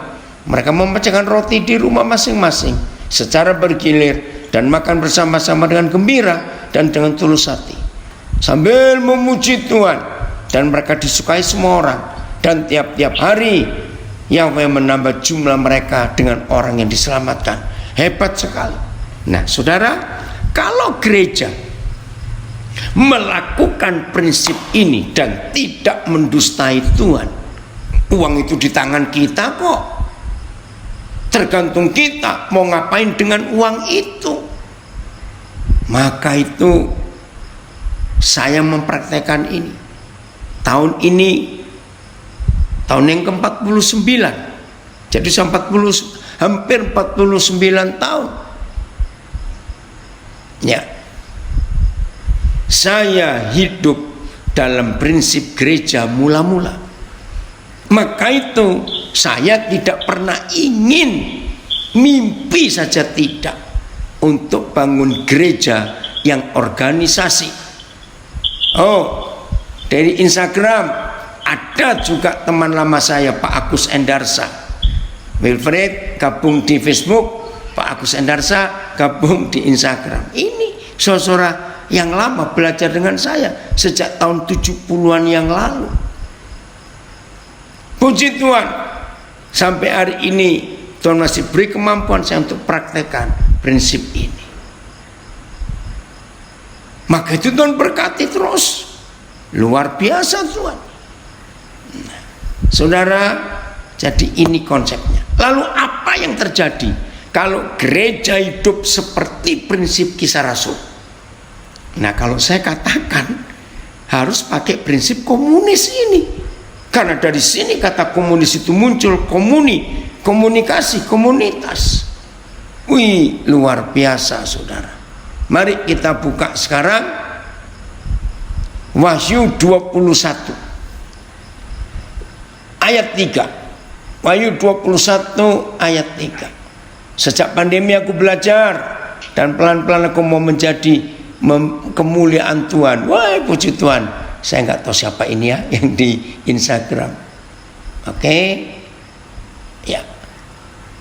Mereka memecahkan roti di rumah masing-masing secara bergilir dan makan bersama-sama dengan gembira dan dengan tulus hati, sambil memuji Tuhan, dan mereka disukai semua orang. Dan tiap-tiap hari Yahweh menambah jumlah mereka dengan orang yang diselamatkan. Hebat sekali. Nah saudara, kalau gereja melakukan prinsip ini dan tidak mendustai Tuhan, uang itu di tangan kita kok, tergantung kita mau ngapain dengan uang itu. Maka itu saya mempraktekkan ini. Tahun ini tahun yang ke-49. Jadi hampir 49 tahun. Ya. Saya hidup dalam prinsip gereja mula-mula. Maka itu saya tidak pernah ingin, mimpi saja tidak, untuk bangun gereja yang organisasi. Dari Instagram ada juga teman lama saya, Pak Agus Endarsa. Wilfred gabung di Facebook, Pak Agus Endarsa gabung di Instagram. Ini saudara yang lama belajar dengan saya sejak tahun 70-an yang lalu. Puji Tuhan, sampai hari ini Tuhan masih beri kemampuan saya untuk praktekkan prinsip ini. Maka itu Tuhan berkati terus. Luar biasa Tuhan. Nah, saudara, jadi ini konsepnya. Lalu apa yang terjadi kalau gereja hidup seperti prinsip Kisah Rasul. Nah, kalau saya katakan harus pakai prinsip komunis ini, karena dari sini kata komunis itu muncul, komunikasi, komunitas. Wih, luar biasa saudara. Mari kita buka sekarang Wahyu 21 ayat 3. Wahyu 21 ayat 3. Sejak pandemi aku belajar dan pelan-pelan aku mau menjadi kemuliaan Tuhan. Wah, puji Tuhan. Saya nggak tahu siapa ini ya yang di Instagram. Oke. Ya.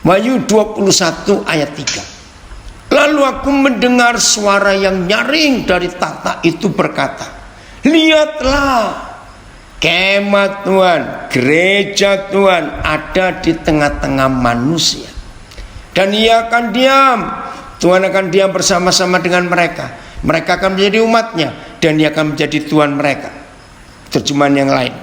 Wahyu 21 ayat 3. Lalu aku mendengar suara yang nyaring dari takhta itu berkata, lihatlah, kemah Tuhan, gereja Tuhan ada di tengah-tengah manusia. Dan ia akan diam. Tuhan akan diam bersama-sama dengan mereka. Mereka akan menjadi umatnya dan dia akan menjadi Tuhan mereka. Terjemahan yang lain.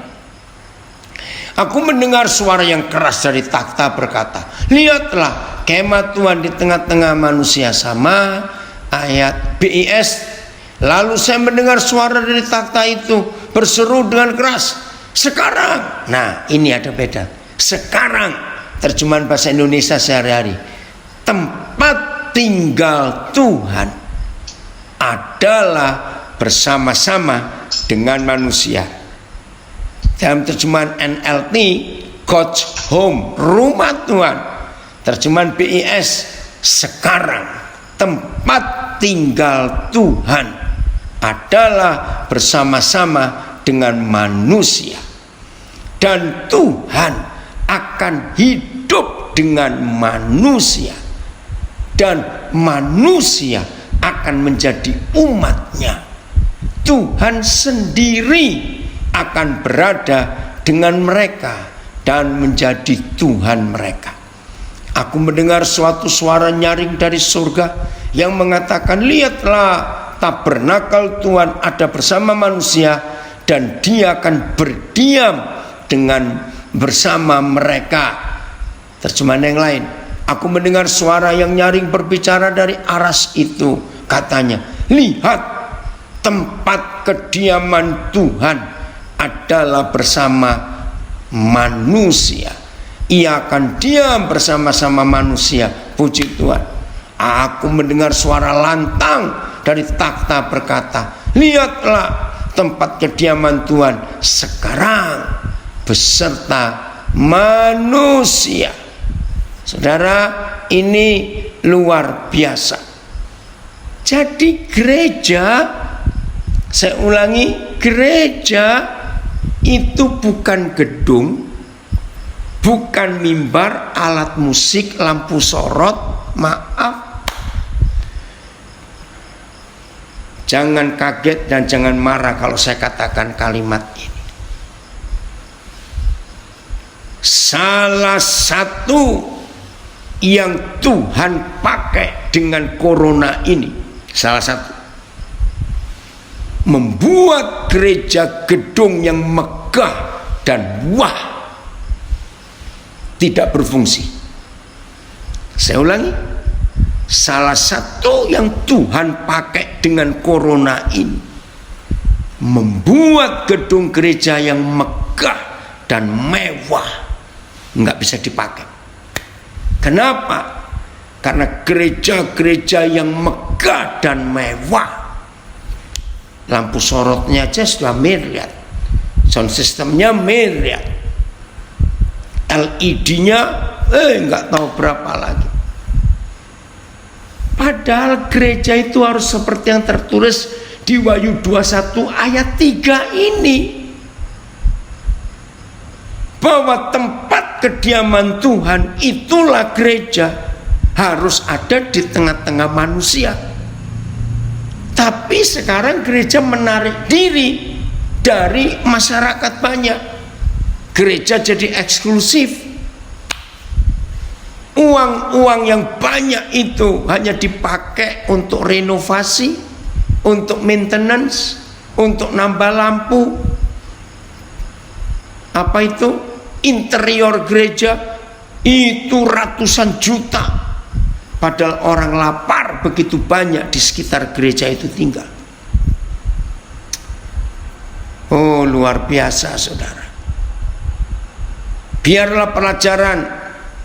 Aku mendengar suara yang keras dari takhta berkata, lihatlah, kemah Tuhan di tengah-tengah manusia. Sama ayat BIS. Lalu saya mendengar suara dari takhta itu berseru dengan keras, sekarang. Nah, ini ada beda. Sekarang, terjemahan bahasa Indonesia sehari-hari, tempat tinggal Tuhan adalah bersama-sama dengan manusia. Dalam terjemahan NLT, God's home, rumah Tuhan. Terjemahan BIS, sekarang tempat tinggal Tuhan adalah bersama-sama dengan manusia. Dan Tuhan akan hidup dengan manusia. Dan manusia akan menjadi umatnya. Tuhan sendiri akan berada dengan mereka dan menjadi Tuhan mereka. Aku mendengar suatu suara nyaring dari surga yang mengatakan, lihatlah, tabernakel Tuhan ada bersama manusia dan dia akan berdiam dengan bersama mereka. Terjemahan yang lain, aku mendengar suara yang nyaring berbicara dari aras itu. Katanya, lihat, tempat kediaman Tuhan adalah bersama manusia. Ia akan diam bersama-sama manusia. Puji Tuhan. Aku mendengar suara lantang dari takhta berkata, lihatlah, tempat kediaman Tuhan sekarang beserta manusia. Saudara, ini luar biasa. Jadi gereja, saya ulangi, gereja itu bukan gedung, bukan mimbar, alat musik, lampu sorot. Maaf, jangan kaget dan jangan marah kalau saya katakan kalimat ini. Salah satu yang Tuhan pakai dengan corona ini, salah satu, membuat gereja gedung yang megah dan wah tidak berfungsi. Saya ulangi, salah satu yang Tuhan pakai dengan corona ini, membuat gedung gereja yang megah dan mewah nggak bisa dipakai. Kenapa? Karena gereja-gereja yang megah dan mewah, lampu sorotnya aja sudah miliar, sound systemnya miliar, LED-nya nggak tahu berapa lagi. Padahal gereja itu harus seperti yang tertulis di Wahyu 21 ayat 3 ini, bahwa tempat kediaman Tuhan itulah gereja, harus ada di tengah-tengah manusia. Tapi sekarang gereja menarik diri dari masyarakat banyak. Gereja jadi eksklusif. Uang-uang yang banyak itu hanya dipakai untuk renovasi, untuk maintenance, untuk nambah lampu. Apa itu? Interior gereja itu ratusan juta. Padahal orang lapar begitu banyak di sekitar gereja itu tinggal. Oh, luar biasa saudara. Biarlah pelajaran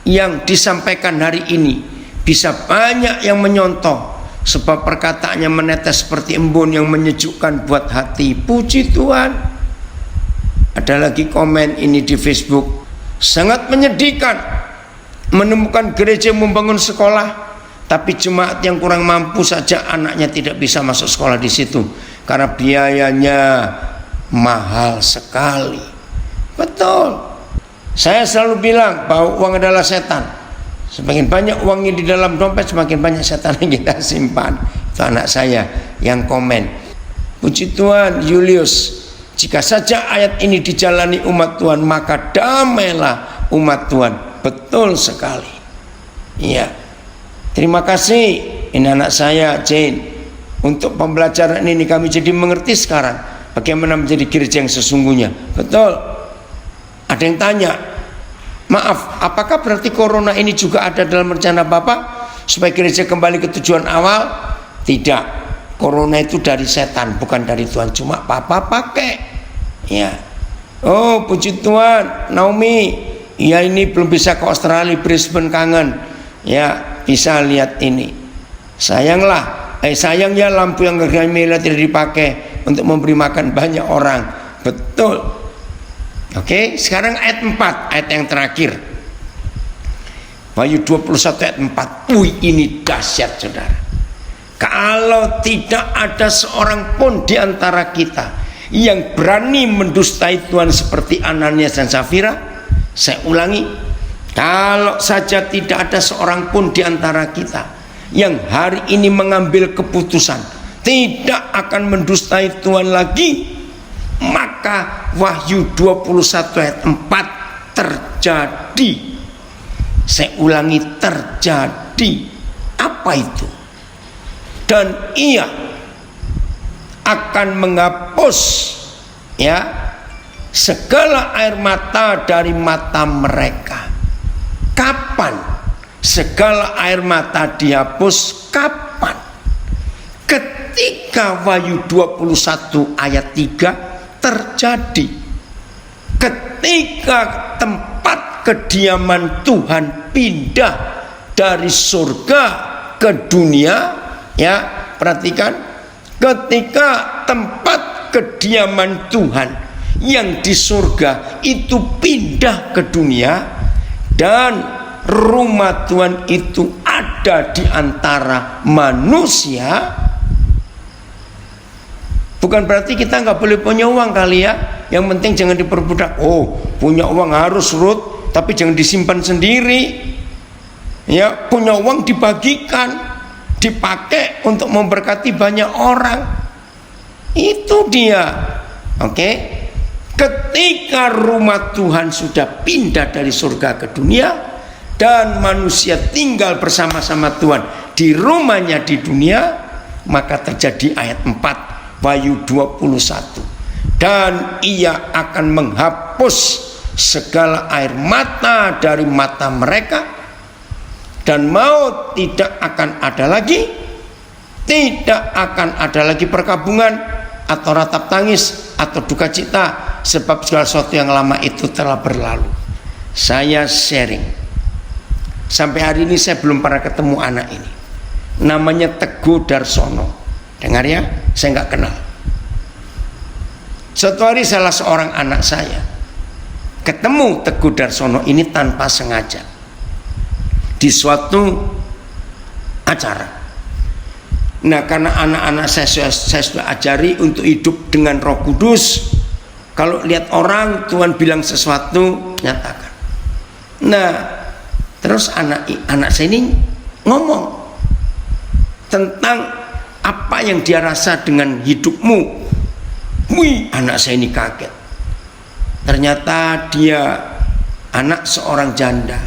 yang disampaikan hari ini bisa banyak yang menyontoh, sebab perkataannya menetes seperti embun yang menyejukkan buat hati. Puji Tuhan. Ada lagi komen ini di Facebook, sangat menyedihkan menemukan gereja membangun sekolah, tapi jemaat yang kurang mampu saja anaknya tidak bisa masuk sekolah di situ karena biayanya mahal sekali. Betul. Saya selalu bilang bahwa uang adalah setan. Semakin banyak uangnya di dalam dompet, semakin banyak setan yang kita simpan. Itu anak saya yang komen. Puji Tuhan, Julius. Jika saja ayat ini dijalani umat Tuhan, maka damailah umat Tuhan. Betul sekali. Iya. Terima kasih. Ini anak saya, Jane. Untuk pembelajaran ini kami jadi mengerti sekarang bagaimana menjadi gereja yang sesungguhnya. Betul. Ada yang tanya, maaf, apakah berarti corona ini juga ada dalam rencana Bapak supaya gereja kembali ke tujuan awal? Tidak. Corona itu dari setan, bukan dari Tuhan. Cuma Papa pakai. Ya. Oh, puji Tuhan, Naomi. Ya, ini belum bisa ke Australia, Brisbane kangen. Ya, bisa lihat ini. Sayang ya lampu yang harganya tidak dipakai untuk memberi makan banyak orang. Betul. Oke, sekarang ayat 4, ayat yang terakhir. Wahyu 21 ayat 4. Wih, ini dahsyat saudara. Kalau tidak ada seorang pun di antara kita yang berani mendustai Tuhan seperti Ananias dan Safira, saya ulangi, kalau saja tidak ada seorang pun di antara kita yang hari ini mengambil keputusan tidak akan mendustai Tuhan lagi, maka Wahyu 21 ayat 4 terjadi. Saya ulangi, terjadi. Apa itu? Dan ia akan menghapus ya segala air mata dari mata mereka. Kapan segala air mata dihapus? Kapan? Ketika Wahyu 21 ayat 3 terjadi. Ketika tempat kediaman Tuhan pindah dari surga ke dunia, ya, perhatikan. Ketika tempat kediaman Tuhan yang di surga itu pindah ke dunia dan rumah Tuhan itu ada di antara manusia, bukan berarti kita nggak boleh punya uang kali ya. Yang penting jangan diperbudak. Oh, punya uang harus Ruth, tapi jangan disimpan sendiri. Ya, punya uang dibagikan, dipakai untuk memberkati banyak orang. Itu dia. Oke. Ketika rumah Tuhan sudah pindah dari surga ke dunia dan manusia tinggal bersama-sama Tuhan di rumahnya di dunia, maka terjadi ayat 4 Wahyu 21. Dan ia akan menghapus segala air mata dari mata mereka, dan maut tidak akan ada lagi. Tidak akan ada lagi perkabungan atau ratap tangis atau duka cita, sebab segala sesuatu yang lama itu telah berlalu. Saya sharing, sampai hari ini saya belum pernah ketemu anak ini. Namanya Teguh Darsono. Dengar ya, saya nggak kenal. Suatu hari salah seorang anak saya ketemu Teguh Darsono ini tanpa sengaja di suatu acara. Nah, karena anak-anak saya sudah ajari untuk hidup dengan Roh Kudus. Kalau lihat orang, Tuhan bilang sesuatu, nyatakan. Nah, terus anak saya ini ngomong tentang apa yang dia rasa dengan hidupmu. Wih, anak saya ini kaget. Ternyata dia anak seorang janda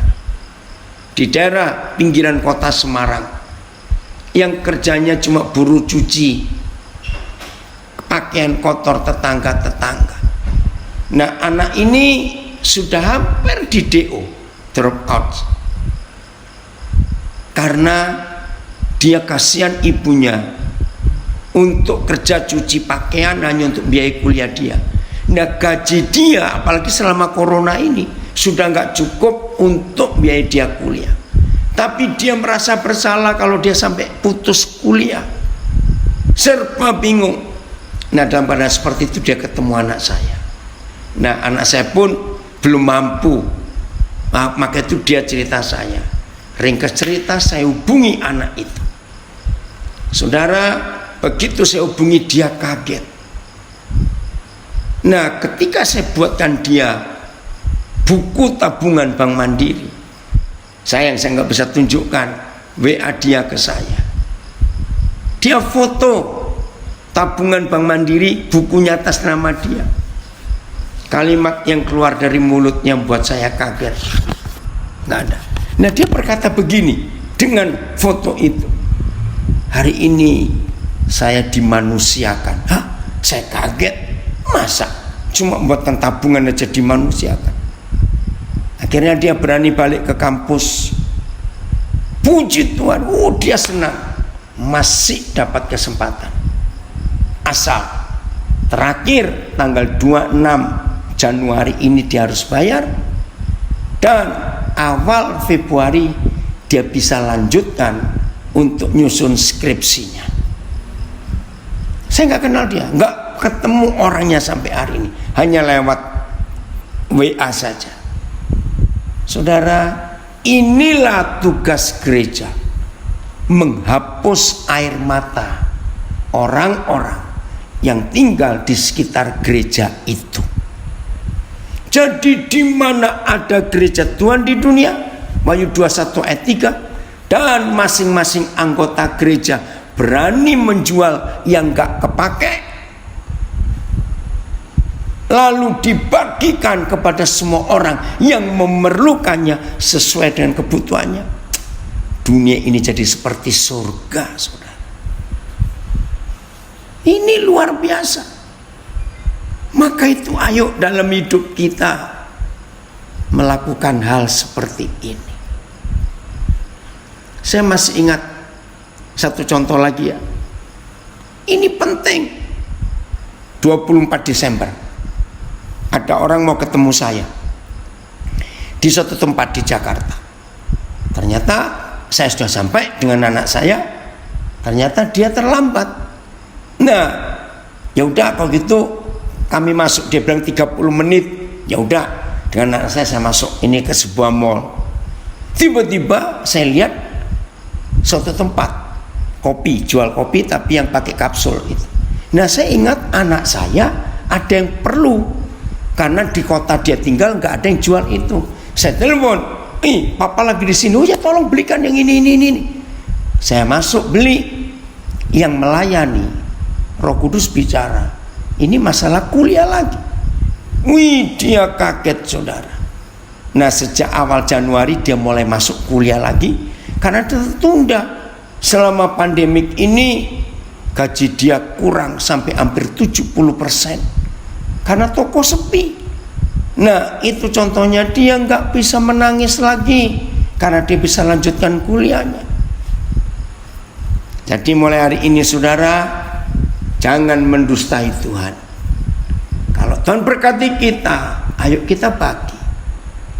di daerah pinggiran kota Semarang, yang kerjanya cuma buruh cuci pakaian kotor tetangga-tetangga. Nah, anak ini sudah hampir di DO, drop out. karena dia kasihan ibunya untuk kerja cuci pakaian hanya untuk biaya kuliah dia. Nah, gaji dia apalagi selama corona ini sudah nggak cukup untuk biaya dia kuliah. Tapi dia merasa bersalah kalau dia sampai putus kuliah, serba bingung. Nah, dalam keadaan seperti itu dia ketemu anak saya. Nah, anak saya pun belum mampu. Maka itu dia cerita saya. Ringkas cerita, saya hubungi anak itu. Saudara, begitu saya hubungi dia kaget. Nah, ketika saya buatkan dia buku tabungan Bank Mandiri, saya nggak bisa tunjukkan, WA dia ke saya. Dia foto tabungan Bank Mandiri, bukunya atas nama dia. Kalimat yang keluar dari mulutnya buat saya kaget. Nggak ada. Nah, dia berkata begini dengan foto itu. Hari ini saya dimanusiakan. Hah? Saya kaget. Masa cuma buatkan tabungan aja dimanusiakan? Akhirnya dia berani balik ke kampus. Puji Tuhan, dia senang. Masih dapat kesempatan. Asal terakhir tanggal 26 Januari ini dia harus bayar, dan awal Februari dia bisa lanjutkan untuk nyusun skripsinya. Saya nggak kenal dia, nggak ketemu orangnya sampai hari ini, hanya lewat WA saja. Saudara, inilah tugas gereja, menghapus air mata orang-orang yang tinggal di sekitar gereja itu. Jadi di mana ada gereja Tuhan di dunia, Wahyu 21 ayat 3, dan masing-masing anggota gereja berani menjual yang gak kepake, lalu dibagikan kepada semua orang yang memerlukannya sesuai dengan kebutuhannya. Dunia ini jadi seperti surga, saudara. Ini luar biasa. Maka itu ayo dalam hidup kita melakukan hal seperti ini. Saya masih ingat satu contoh lagi ya. Ini penting. 24 Desember ada orang mau ketemu saya di suatu tempat di Jakarta. Ternyata saya sudah sampai dengan anak saya. Ternyata dia terlambat. Nah, ya udah kalau gitu kami masuk, dia bilang 30 menit. Ya udah, dengan anak saya masuk ini ke sebuah mall. Tiba-tiba saya lihat suatu tempat kopi, jual kopi tapi yang pakai kapsul itu. Nah, saya ingat anak saya ada yang perlu, karena di kota dia tinggal nggak ada yang jual itu. Saya telepon, papa lagi di sini. Oh ya, tolong belikan yang ini. Saya masuk beli. Yang melayani Roh Kudus bicara, ini masalah kuliah lagi. Wih, dia kaget, saudara. Nah, sejak awal Januari dia mulai masuk kuliah lagi karena tertunda. Selama pandemik ini gaji dia kurang sampai hampir 70% karena toko sepi. Nah, itu contohnya dia nggak bisa menangis lagi karena dia bisa lanjutkan kuliahnya. Jadi mulai hari ini, saudara, jangan mendustai Tuhan. Kalau Tuhan berkati kita, ayo kita bagi.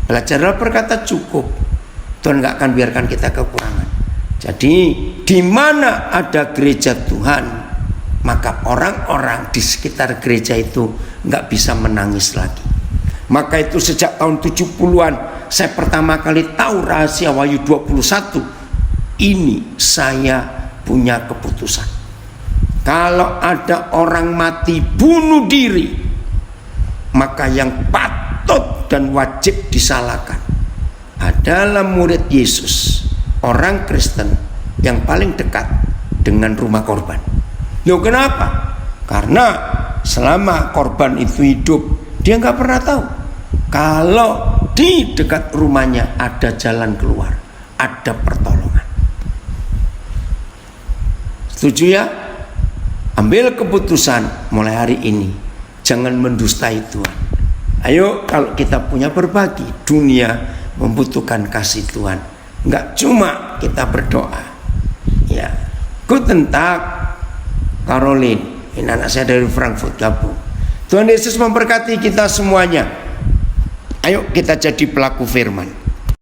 Belajarlah berkata cukup. Tuhan gak akan biarkan kita kekurangan. Jadi di mana ada gereja Tuhan, maka orang-orang di sekitar gereja itu gak bisa menangis lagi. Maka itu sejak tahun 70-an saya pertama kali tahu rahasia Wahyu 21. Ini saya punya keputusan. Kalau ada orang mati bunuh diri, maka yang patut dan wajib disalahkan adalah murid Yesus, orang Kristen yang paling dekat dengan rumah korban. Loh, kenapa? Karena selama korban itu hidup, dia nggak pernah tahu kalau di dekat rumahnya ada jalan keluar, ada pertolongan. Setuju ya? Ambil keputusan mulai hari ini, jangan mendustai Tuhan. Ayo, kalau kita punya berbagi, dunia membutuhkan kasih Tuhan. Enggak cuma kita berdoa. Ya, Guten Tag Caroline, ini anak saya dari Frankfurt, gabung. Tuhan Yesus memberkati kita semuanya. Ayo kita jadi pelaku firman.